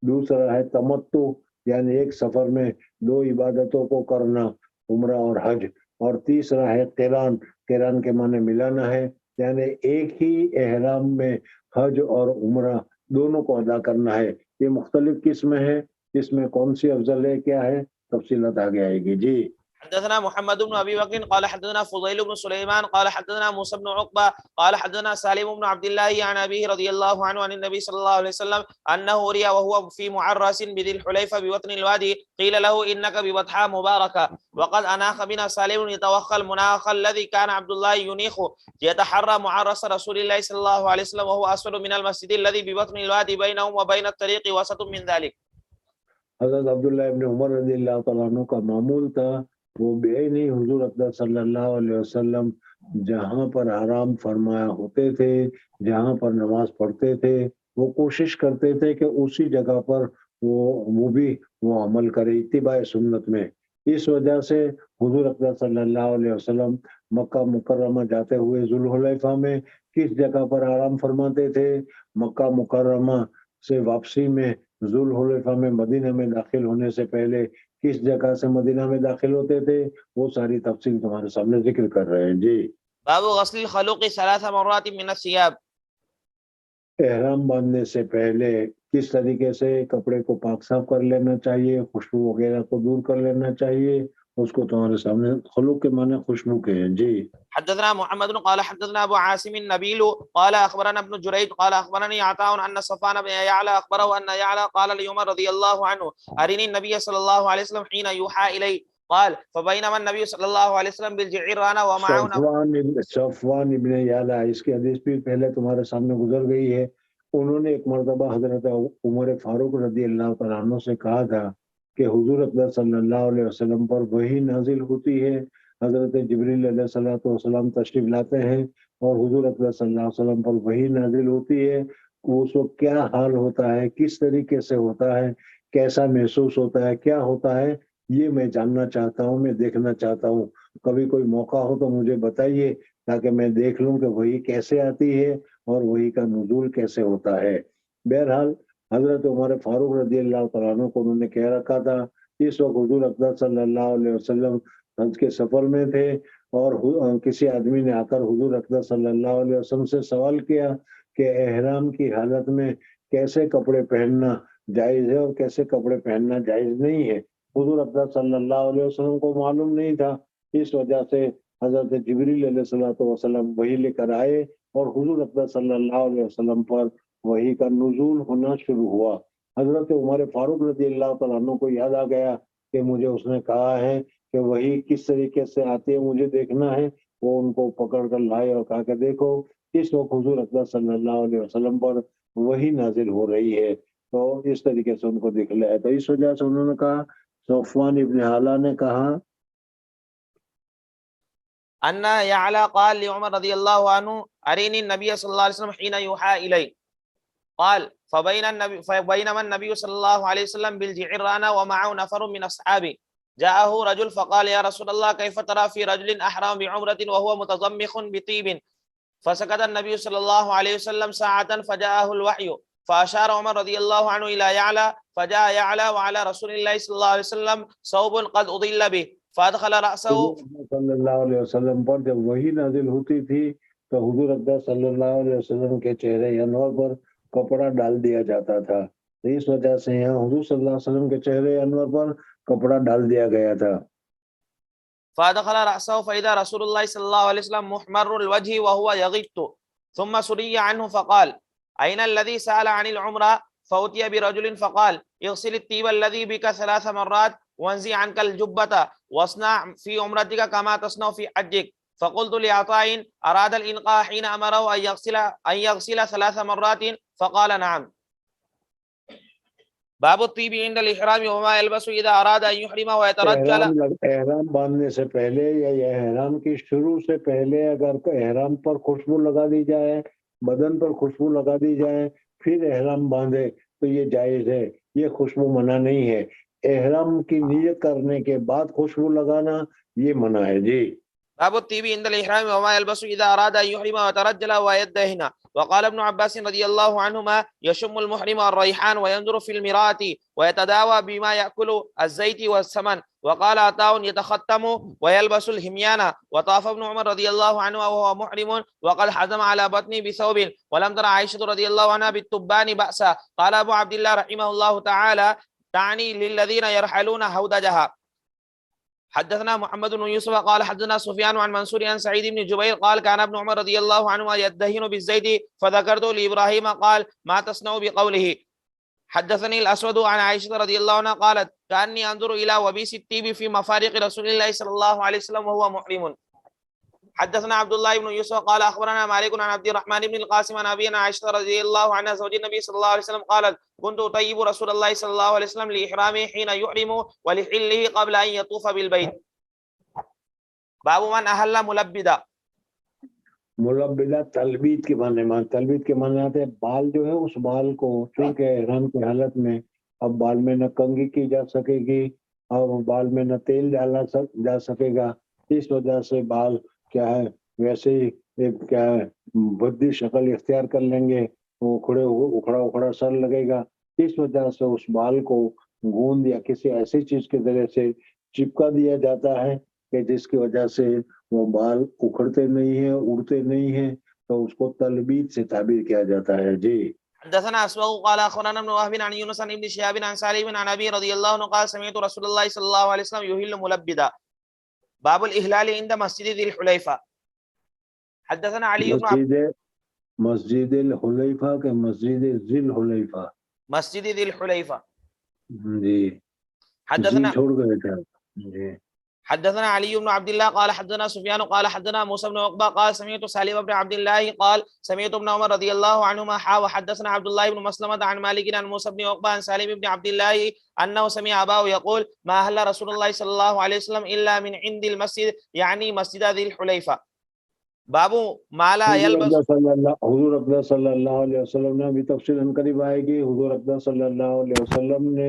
دوسرا ہے تمتع یعنی ایک سفر میں دو عبادتوں کو کرنا عمرہ اور حج اور تیسرا ہے قران کے معنی ملانا ہے یعنی ایک ہی احرام میں حج اور عمرہ دونوں کو ادا کرنا ہے. یہ مختلف قسمیں ہیں اس میں کون سی افضل ہے کیا ہے تفصیلات آگے آئے گی جی. حدثنا محمد بن ابي بكر قال حدثنا فضيل بن سليمان قال حدثنا موسى بن عقبة قال حدثنا سالم بن عبد الله عن ابيه رضي الله عنه عن النبي صلى الله عليه وسلم انه رئي وهو في معرس بذي الحليفة بوطن الوادي قيل له انك ببطحاء مباركة وقد اناخ بنا سالم يتوخى المناخ الذي كان عبد الله ينيخ يتحرى معرس رسول الله صلى الله عليه وسلم وهو اسفل من المسجد الذي ببطن الوادي بينهم وبين الطريق وسط من ذلك. حضرت عبداللہ ابن عمر رضی اللہ تعالیٰ عنہ کا معمول تھا وہ بے نہیں حضور اکرم صلی اللہ علیہ وسلم جہاں پر آرام فرمایا ہوتے تھے جہاں پر نماز پڑھتے تھے وہ کوشش کرتے تھے کہ اسی جگہ پر وہ بھی وہ عمل کرے اتباع سنت میں. اس وجہ سے حضور اکرم صلی اللہ علیہ وسلم مکہ مکرمہ جاتے ہوئے ذوالحلیفہ میں کس جگہ پر آرام فرماتے تھے مکہ مکرمہ سے واپسی میں ذوالحلیفہ میں مدینہ میں داخل ہونے سے پہلے کس جگہ سے مدینہ میں داخل ہوتے تھے وہ ساری تفصیل تمہارے سامنے ذکر کر رہے ہیں جی. باب غسل الخلوق 3 مرات من الثياب. احرام باندھنے سے پہلے کس طریقے سے کپڑے کو پاک صاف کر لینا چاہیے خوشبو وغیرہ کو دور کر لینا چاہیے اس کو تمہارے سامنے خلوق کے معنی خوشبو کے ہیں جی. حدثنا محمد قال حدثنا ابو عاصم النبيل قال اخبرنا ابن جريج قال اخبرني عطاء ان صفوان بن يعلى اخبره ان يعلى قال لعمر رضي الله عنه ارني النبي صلى الله عليه وسلم حين يوحى الي قال فبينما النبي صلى الله عليه وسلم بالجعرانة ومعه صفوان ابن یعلا اس کی حدیث بھی پہلے تمہارے سامنے گزر گئی ہے. انہوں نے ایک مرتبہ حضرت عمر فاروق رضی اللہ تعالیٰ عنہ سے کہا تھا کہ حضور اکرم صلی اللہ علیہ وسلم پر وحی نازل ہوتی ہے حضرت جبریل علیہ الصلوۃ والسلام تشریف لاتے ہیں اور حضور اکرم صلی اللہ علیہ وسلم پر وحی نازل ہوتی ہے اس وقت کیا حال ہوتا ہے کس طریقے سے ہوتا ہے کیسا محسوس ہوتا ہے کیا ہوتا ہے یہ میں جاننا چاہتا ہوں، میں دیکھنا چاہتا ہوں. کبھی کوئی موقع ہو تو مجھے بتائیے تاکہ میں دیکھ لوں کہ وہی کیسے آتی ہے اور وہی کا نزول کیسے ہوتا ہے. بہرحال حضرت عمر فاروق رضی اللہ تعالیٰ عنہ کو انہوں نے کہہ رکھا تھا. اس وقت حضور اقدس صلی اللہ علیہ وسلم حج کے سفر میں تھے اور کسی آدمی نے آ کر حضور اقدس صلی اللہ علیہ وسلم سے سوال کیا کہ احرام کی حالت میں کیسے کپڑے پہننا جائز ہے اور کیسے کپڑے پہننا جائز نہیں ہے. حضور اقدس صلی اللہ علیہ وسلم کو معلوم نہیں تھا. اس وجہ سے حضرت جبریل علیہ الصلوۃ والسلام وحی لے کر آئے اور حضور اقدس صلی اللہ علیہ وسلم پر وحی کا نزول ہونا شروع ہوا. حضرت عمر فاروق رضی اللہ تعالیٰ عنہ کو یاد آ گیا کہ مجھے اس نے کہا ہے کہ وہی کس طریقے سے آتی ہے مجھے دیکھنا ہے. وہ ان کو پکڑ کر لائے اور کہا کہ دیکھو اس وقت حضور اقدس صلی اللہ علیہ وسلم پر وہی نازل ہو رہی ہے. تو اس طریقے سے ان کو دکھلایا. تو اس وجہ سے انہوں نے کہا، صفوان ابن حالہ نے کہا ان يعلى قال لعمر رضی اللہ عنہ ارینی النبی صلی اللہ علیہ وسلم حين يوحى الی قال فبينما النبي صلى الله عليه وسلم بالجعرانة ومعه نفر من أصحابه جاءه رجل فقال يا رسول الله كيف ترى في رجل أحرم بعمرة وهو متضمخ بطيب فسكت النبي صلى الله عليه وسلم ساعة فجاءه الوحي فأشار عمر رضي الله عنه إلى يعلى فجاء يعلى وعلى رسول الله صلى الله عليه وسلم ثوب قد أضل به فأدخل رأسه. صلی اللہ علیہ وسلم پر جب وہی نازل ہوتی تھی تو حضور اقدس صلی اللہ علیہ وسلم کے چہرے انور پر کپڑا ڈال دیا جاتا تھا. تو اس وجہ سے یہاں حضور صلی اللہ علیہ وسلم کے چہرے انور پر کپڑا ڈال دیا گیا تھا. فادخل رأسه فإذا رسول الله صلى الله عليه وسلم محمر الوجه وهو يغط ثم سري عنه فقال أين الذي سأل عن العمرة فأتي برجل فقال اغسل الطيب الذي بك 3 مرات وانزع عنك الجبة واصنع في عمرتك كما تصنع في حجك. فقلت لعطاء أراد الإنقاء حين أمره أن يغسل 3 مرات فقال نعم. باب الطيب عند الإحرام وما يلبس إذا أراد أن يحرم ويترجل. احرام باندھنے سے پہلے یا احرام کی شروع سے پہلے اگر احرام پر خوشبو لگا دی جائے، بدن پر خوشبو لگا دی جائے پھر احرام باندھے تو یہ جائز ہے، یہ خوشبو منع نہیں ہے. احرام کی نیت کرنے کے بعد خوشبو لگانا یہ منع ہے. جی. باب الطيب عند الإحرام وما يلبس إذا أراد أن يحرم ويترجل ويدهن. وقال ابن عباس رضي الله عنهما يشم المحرم الريحان وينظر في المراة ويتداوى بما يأكل الزيت والسمن. وقال عطاء يتختم ويلبس الهميان. وطاف ابن عمر رضي الله عنه وهو محرم وقد حزم على بطنه بثوب ولم تر عائشة رضي الله عنها بالتبان بأسا. قال أبو عبد الله رحمه الله تعالى تعني للذين يرحلون هودجها. حدثنا محمد بن يوسف قال حدثنا سفيان عن منصور عن سعيد بن جبير قال كان ابن عمر رضي الله عنهما يدهن بالزيت فذكرت لإبراهيم قال ما تصنع بقوله. حدثني الأسود عن عائشة رضي الله عنها قالت كأني أنظر إلى وبيس الطيب في مفارق رسول الله صلى الله عليه وسلم وهو محرم. حدثنا عبد الله بن يوسف قال أخبرنا مالك عن عبد الرحمن بن القاسم عن أبي عائشة رضي الله عنها زوج النبي صلى الله عليه وسلم قالت كنت أطيب رسول الله صلى الله عليه وسلم لإحرامه حين يحرم ولحله قبل أن يطوف بالبيت. باب من أهل ملبدا. ملبدہ تلبید کے معنی، تلبید کے معنی آتے ہیں بال جو ہے اس بال کو چونکہ احرام کی حالت میں اب بال میں نہ کنگھی کی جا سکے گی اور بال میں نہ تیل ڈالا جا سکے گا، اس وجہ سے بال کیا ہے ویسے ہی ایک کیا ہے بدی شکل اختیار کر لیں گے، وہ اکھڑا سر لگے گا. اس وجہ سے اس بال کو گوند یا کسی ایسی چیز کے ذریعے سے چپکا دیا جاتا ہے کہ جس کی وجہ سے وہ بال اکھڑتے نہیں ہیں، اڑتے نہیں ہیں، تو اس کو تلبید سے تعبیر کیا جاتا ہے. جی. حدثنا أسبغ قال أخبرنا ابن وهب عن يونس عن ابن شهاب عن سالم عن أبي رضي الله عنه قال سمعت رسول الله صلى الله عليه وسلم يهل ملبدا. باب الإهلال عند مسجد ذي الحليفة. حدثنا علي بن مسجد الحلیفہ کے مسجد ذی الحلیفہ، مسجد ذی الحلیفہ. جی. حدثنا چھوڑ گئے تھے. جی. حدثنا علي بن عبد الله قال حدثنا سفيان قال حدثنا موسى بن عقبة قال سمعت سالم بن عبد الله قال سمعت ابن عمر رضي الله عنهما وحدثنا عبد الله بن مسلمة عن مالك عن موسى بن عقبة عن سالم بن عبد الله أنه سمع أباه يقول ما أهل رسول الله صلى الله عليه وسلم إلا من عند المسجد يعني مسجد ذي الحليفة. بابو مالا يلبس. حضور اقدس صلی اللہ علیہ وسلم نے ابھی تفصیل قریب آئے گی. حضور اقدس صلی اللہ علیہ وسلم نے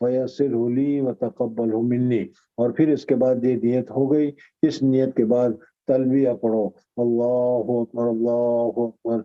فیسرہ لی وتقبلہ منی، اور پھر اس کے بعد یہ نیت ہو گئی، اس نیت کے بعد تلبیہ پڑھو، اللہ اکبر اللہ اکبر،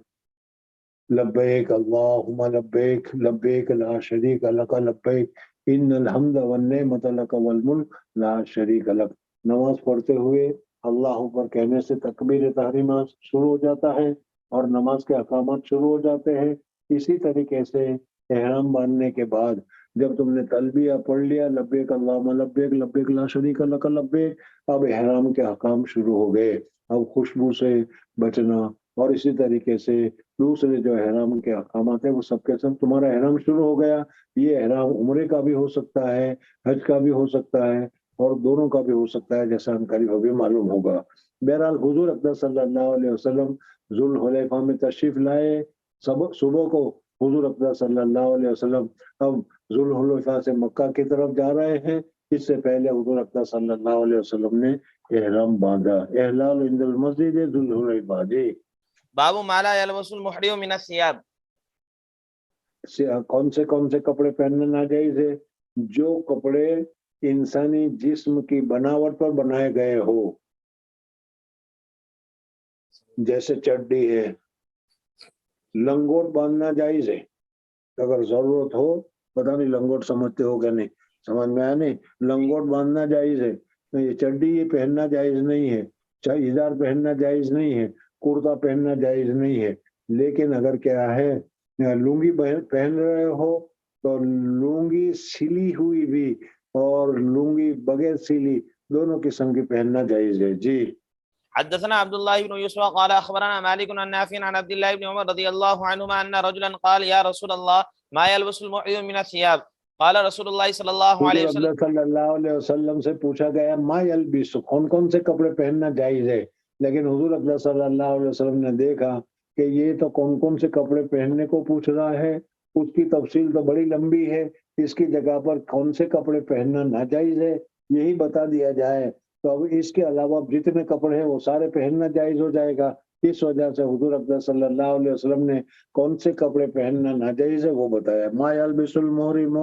لبیک اللہم لبیک لبیک لا شریک لک لبیک ان الحمد والنعمت لک والملک لا شریک لک۔ نماز پڑھتے ہوئے اللہ اکبر کہنے سے تکبیر تحریمہ شروع ہو جاتا ہے اور نماز کے احکامات شروع ہو جاتے ہیں۔ اسی طریقے سے احرام باندھنے کے بعد جب تم نے تلبیہ پڑھ لیا لبیک اللہم لبیک لبیک لا شریک لک لبیک، اب احرام کے احکام شروع ہو گئے۔ اب خوشبو سے بچنا اور اسی طریقے سے دوسرے جو احرام کے احکامات ہیں وہ سب کے سب، تمہارا احرام شروع ہو گیا۔ یہ احرام عمرے کا بھی ہو سکتا ہے، حج کا بھی ہو سکتا ہے، اور دونوں کا بھی ہو سکتا ہے، جیسا ہم قریب ابھی معلوم ہوگا۔ بہرحال حضور اقدس صلی اللہ علیہ وسلم ذوالحلیفہ میں تشریف لائے، صبح کو حضور اقدس صلی اللہ علیہ وسلم اب ذوالحلیفہ سے مکہ کی طرف جا رہے ہیں۔ اس سے پہلے حضور اقدس صلی اللہ علیہ وسلم نے احرام باندھا۔ احلال عند المسجد ذوالحلیفہ۔ جی باب ما لا يلبس المحرم من الثياب، کون سے کپڑے پہننا ناجائز ہے؟ جو کپڑے انسانی جسم کی بناوٹ پر بنائے گئے ہو، جیسے چڈی ہے۔ لنگوٹ باندھنا جائز ہے اگر ضرورت ہو، پتہ نہیں لنگوٹ سمجھتے ہو کہ نہیں، سمجھ میں آیا نہیں؟ لنگوٹ باندھنا جائز ہے، یہ چڈی یہ پہننا جائز نہیں ہے، ازار پہننا جائز نہیں ہے، کرتا پہننا جائز نہیں ہے۔ لیکن اگر کیا ہے لنگی پہن رہے ہو تو لنگی سلی ہوئی بھی اور لنگی بغیر سلی دونوں قسم کی پہننا جائز ہے۔ جی حدثنا عبد الله بن يوسف قال اخبرنا مالك عن نافع عن عبد الله بن عمر رضي الله عنهما ان رجلا قال يا رسول الله ما يلبس المحرم من الثياب، قال رسول الله صلى الله عليه حضور وسلم صلی اللہ علیہ وسلم سے پوچھا گیا ما یلبس، کون سے کپڑے پہننا جائز ہے، لیکن حضور اقدس صلی اللہ علیہ وسلم نے دیکھا کہ یہ تو کون سے کپڑے پہننے کو پوچھ رہا ہے، اس کی تفصیل تو بڑی لمبی ہے، اس کی جگہ پر کون سے کپڑے پہننا ناجائز ہے یہی بتا دیا جائے تو اب اس کے علاوہ جتنے کپڑے ہیں وہ سارے پہننا جائز ہو جائے گا۔ اس وجہ سے حضور اقدس صلی اللہ علیہ وسلم نے کون سے کپڑے پہننا ناجائز ہے وہ بتایا۔ ما یلبس المحرم،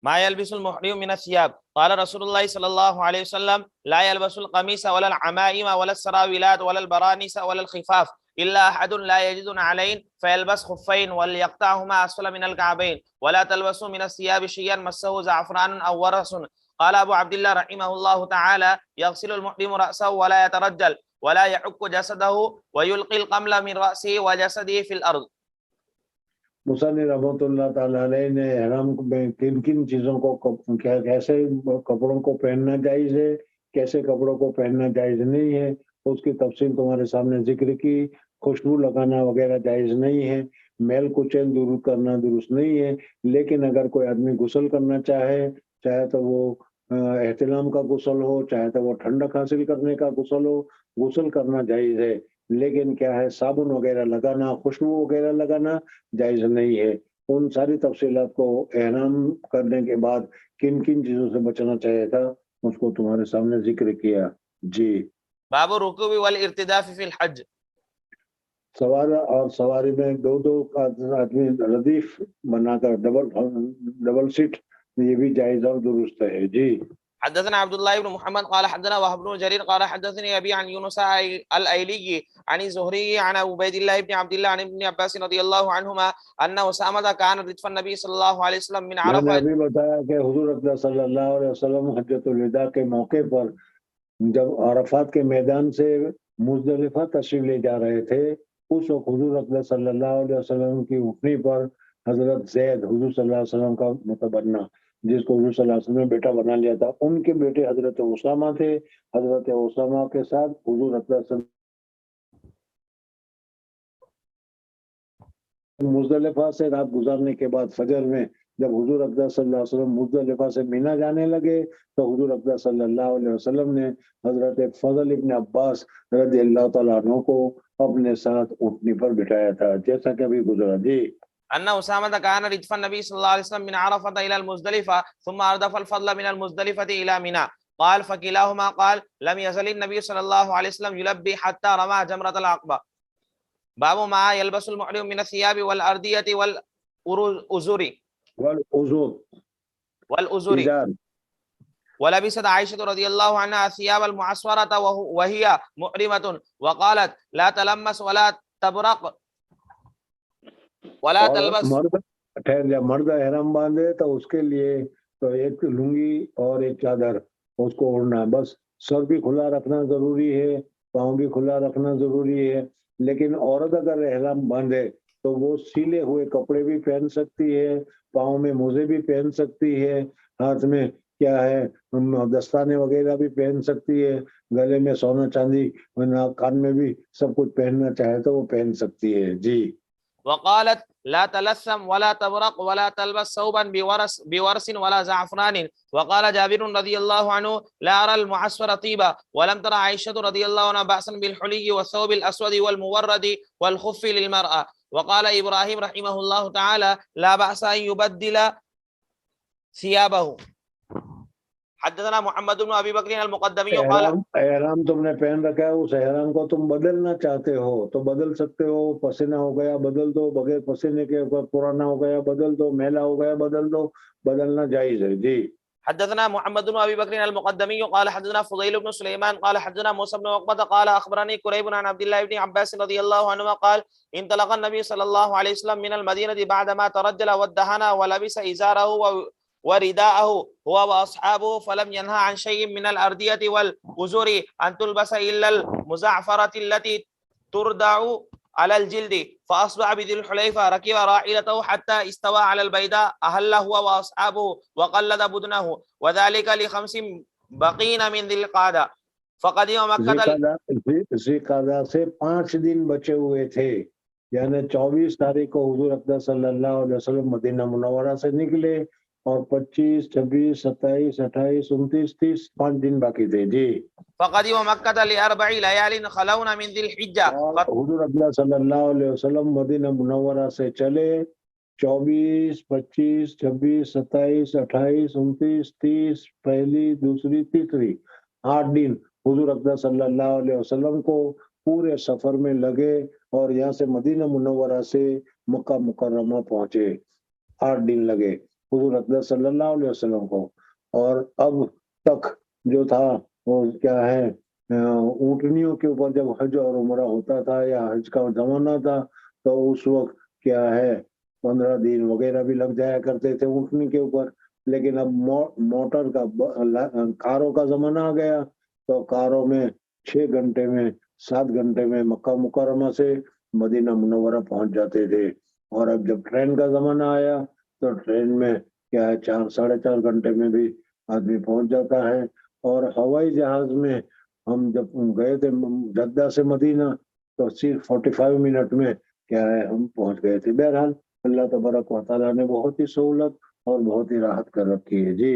ما يلبس المحرم من الثياب، قال رسول الله صلى الله عليه وسلم لا يلبس القميص ولا العمائم ولا السراويلات ولا البرانس ولا الخفاف إلا أحد لا يجد علين فيلبس خفين وليقطعهما أسفل من الكعبين، ولا تلبسوا من الثياب شيئا مسه زعفران أو ورس۔ قال أبو عبد الله رحمه الله تعالى يغسل المحرم رأسه ولا يترجل ولا يحك جسده ويلقي القمل من رأسه وجسده في الأرض۔ مصنف رحمۃ اللہ تعالیٰ علیہ نے احرام میں کن کن چیزوں کو کیسے کپڑوں کو پہننا جائز ہے، کیسے کپڑوں کو پہننا جائز نہیں ہے، اس کی تفصیل تمہارے سامنے ذکر کی۔ خوشبو لگانا وغیرہ جائز نہیں ہے، میل کچیل دور کرنا درست نہیں ہے، لیکن اگر کوئی آدمی غسل کرنا چاہے تو وہ احتلام کا غسل ہو، چاہے تو وہ ٹھنڈک حاصل کرنے کا غسل ہو، غسل کرنا جائز ہے۔ لیکن کیا ہے صابن وغیرہ لگانا، خوشبو وغیرہ لگانا جائز نہیں ہے۔ ان ساری تفصیلات کو احرام کرنے کے بعد کن کن چیزوں سے بچنا چاہیے تھا اس کو تمہارے سامنے ذکر کیا۔ جی باب الركوب والارتداف في الحج، سوار اور سواری میں دو آدمی ردیف بنا کر ڈبل سیٹ یہ بھی جائز اور درست ہے۔ جی حدثنا عبد الله بن محمد قال حدثنا وهب بن جرير قال حدثني ابي عن يونس الايلي عن الزهري عن عبيد الله بن عبد الله عن ابن عباس رضي الله عنهما ان اسامه كان ردف النبي صلى الله عليه وسلم من میں نے عرفه۔ ابھی بتایا کہ حضور اقدس صلی اللہ علیہ وسلم حجۃ الوداع کے موقع پر جب عرفات کے میدان سے مزدلفہ تشریف لے جا رہے تھے، اس وقت حضور اقدس صلی اللہ علیہ وسلم کی اونٹنی پر حضرت زید حضور صلی اللہ علیہ وسلم کا متبنہ، جس کو حضور صلی اللہ علیہ وسلم نے بیٹا بنا لیا تھا، ان کے بیٹے حضرت اسامہ تھے۔ حضرت اسامہ کے ساتھ حضور اقدس مزدلفہ سے رات گزارنے کے بعد فجر میں جب حضور اقدس صلی اللہ علیہ وسلم مزدلفہ سے مینا جانے لگے تو حضور اقدس صلی اللہ علیہ وسلم نے حضرت فضل ابن عباس رضی اللہ تعالیٰ عنہ کو اپنے ساتھ اونٹنی پر بٹھایا تھا، جیسا کہ ابھی گزرا۔ جی ان اسامه كان ردف النبي صلى الله عليه وسلم من عرفه الى المزدلفه ثم اردف الفضل من المزدلفه الى منى، قال فكلاهما قال لم يزل النبي صلى الله عليه وسلم يلبي حتى رمى جمره العقبه۔ باب ما يلبس المحرم من الثياب والارديه والازر، والعذور، والأزر. ازار. ولبست عائشة رضي الله عنها الثياب المعصفرة وهي محرمة وقالت لا تلمس ولا تبرق ولا اور تلبس. مرد ٹھہر جا، مرد احرام باندھے تو اس کے لیے تو ایک لنگی اور ایک چادر اس کو اوڑھنا ہے، بس سر بھی کھلا رکھنا ضروری ہے، پاؤں بھی کھلا رکھنا ضروری ہے. لیکن عورت اگر احرام باندھے تو وہ سیلے ہوئے کپڑے بھی پہن سکتی ہے، پاؤں میں موزے بھی پہن سکتی ہے، ہاتھ میں کیا ہے دستانے وغیرہ بھی پہن سکتی ہے، گلے میں سونا چاندی، کان میں بھی سب کچھ پہننا چاہے تو وہ پہن سکتی ہے. جی. وقالت لا تلثم ولا تبرق ولا تلبس ثوبا بورس ولا زعفران. وقال جابر رضي الله عنه لا أرى المعصفر طيبا. ولم ترى عائشة رضي الله عنها بأسا بالحلي والثوب الأسود والمورد والخف للمرأة. وقال إبراهيم رحمه الله تعالى لا بأس أن يبدل ثيابه. حدثنا محمد بن ابي بکر المقدمی قال احرام تم نے پہن رکھا ہے، اس احرام کو تم بدلنا چاہتے ہو تو بدل سکتے ہو. پسینہ ہو گیا بدل دو، بغیر پسینے کے پرانا ہو گیا بدل دو، میلا ہو گیا بدل دو، بدلنا جائز ہے. جی. حدثنا محمد بن ابي بكر المقدمي قال حدثنا فضيل بن سليمان قال حدثنا موسى بن عقبة قال اخبرني كريب عن عبد الله بن عباس رضي الله عنهما قال انطلق النبي صلى الله عليه وسلم من المدينة بعدما ترجل وادهن ولبس ازاره ورداءه هو واصحابه فلم ينهى عن شيء من الاردية والوزر ان تلبس الا المزعفرة التي تردع على الجلد. فأصبح بذي الحليفة ركب راحلته حتى استوى على البيداء أهل هو وأصحابه وقلد بدنه وذلك ل5 بقين من ذي القعدة. فقدم مكة. ذی قعدہ سے 5 دن بچے ہوئے تھے، یعنی 24 تاریخ کو حضور اقدس صلی اللہ علیہ وسلم مدینہ منورہ سے نکلے اور 25 26 27 28 29 30 5 دن باقی تھے. جی. فقدم مكة ل4 ليال خلون من ذي الحجة. حضور اقدس صلی اللہ علیہ وسلم مدینہ منورہ سے چلے 24 25 26 27 28 29 30 پہلی دوسری تیسری 8 دن حضور اقدس صلی اللہ علیہ وسلم کو پورے سفر میں لگے اور یہاں سے مدینہ منورہ سے مکہ مکرمہ پہنچے. 8 دن لگے حضور اقدس صلی اللہ علیہ وسلم کو. اور اب تک جو تھا وہ کیا ہے اونٹنیوں کے اوپر جب حج اور عمرہ ہوتا تھا یا حج کا زمانہ تھا تو اس وقت کیا ہے 15 دن وغیرہ بھی لگ جایا کرتے تھے اونٹنی کے اوپر. لیکن اب موٹر کا کاروں کا زمانہ آ گیا تو کاروں میں 6 گھنٹے میں 7 گھنٹے میں مکہ مکرمہ سے مدینہ منورہ پہنچ جاتے تھے. اور اب جب ٹرین کا زمانہ آیا تو ٹرین میں کیا ہے 4 ساڑھے 4 گھنٹے میں بھی آدمی پہنچ جاتا ہے. اور ہوائی جہاز میں ہم جب گئے تھے جدہ سے مدینہ تو صرف 45 منٹ میں کیا ہے ہم پہنچ گئے تھے. بہرحال اللہ تبارک و تعالیٰ نے بہت ہی سہولت اور بہت ہی راحت کر رکھی ہے. جی.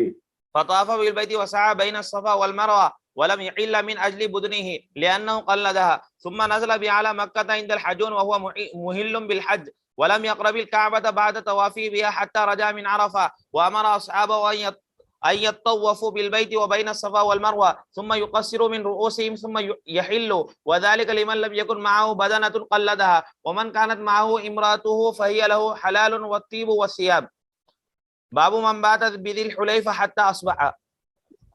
فطاف بالبيت وسعى بين الصفا والمروة ولم يحل من أجل بدنه لأنه قلدها. ثم نزل بأعلى مكة عند الحجون وهو مهل بالحج ولم يقرب الكعبة بعد طوافه بها حتى رجع من عرفة. وأمر أصحابه أن يطوفوا بالبيت وبين الصفا والمروة ثم يقصروا من رؤوسهم ثم يحلوا وذلك لمن لم يكن معه بدنة قلدها ومن كانت معه امرأته فهي له حلال والطيب والثياب. باب من بات بذي الحليفة حتى أصبح.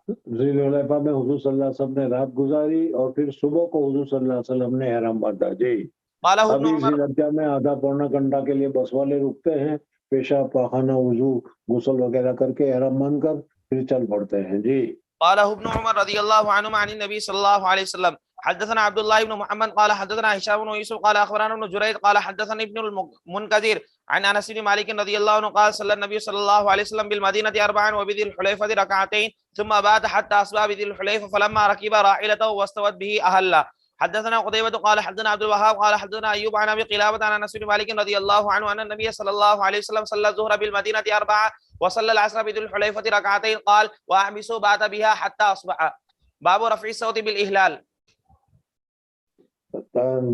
ذی الحلیفہ میں حضور صلی اللہ علیہ وسلم نے رات گزاری اور پھر صبح کو حضور صلی اللہ علیہ وسلم نے احرام باندھا. جی. ابھی ذی الحجہ میں آدھا پونا گھنٹہ کے لیے بس والے رکتے ہیں، پیشاب پاخانہ وضو غسل وغیرہ کر کے احرام باندھ کر پھر چل پڑتے ہیں. جی. قال ابن عمر رضي الله عنهما عن النبي صلى الله عليه وسلم حدثنا عبد الله بن محمد قال حدثنا هشام بن يوسف قال اخبرنا ابن جريج قال حدثني ابن المنكدر عن انس بن مالك رضي الله عنه قال صلى النبي صلى الله عليه وسلم بالمدينة 4 وبذي الحليفة ركعتين ثم بات حتى اصبح بذي الحليفة فلما ركب راحلته واستوت به اهل. حدثنا قتيبة قال حدثنا عبد الوهاب قال حدثنا ايوب عن ابي قلابة عن انس بن مالك رضي الله عنه ان النبي صلى الله عليه وسلم صلى الظهر بالمدينة 4 وصلى العصر بذي الحليفة ركعتين قال واحبسوا بات بها حتى اصبح. باب رفع الصوت بالاهلال.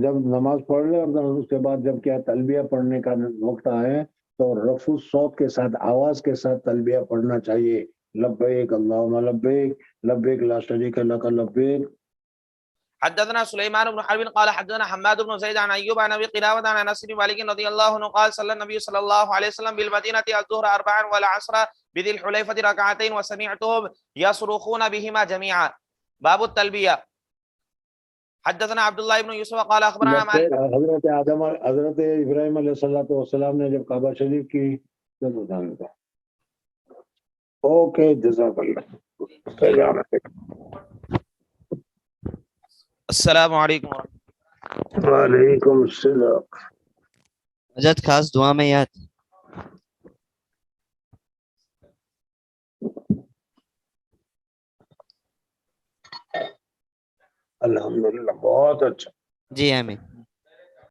جب نماز پڑھ لے اور اس کے بعد جب کیا تلبیہ پڑھنے کا وقت آئے تو رفع الصوت کے ساتھ آواز کے ساتھ تلبیہ پڑھنا چاہیے. لبیک اللہم لبیک لبیک لا شریک لک لبیک. حدثنا سليمان بن حرب قال حدثنا حماد بن زيد عن ايوب عن ابي قلابة عن انس بن مالك رضي الله عنه قال صلى النبي صلى الله عليه وسلم بالمدينة الظهر 4 والعصر بذي الحليفة ركعتين وسمعتهم يصرخون بهما جميعا. باب التلبية. حدثنا عبد الله بن يوسف قال اخبرنا مالك. حضرت ابراہیم علیہ السلام نے جب کعبہ شریف کی اوکے جزاک اللہ. السلام علیکم. وعلیکم السلام. حضرت خاص دعا میں یاد. الحمدللہ بہت اچھا. جی آمین.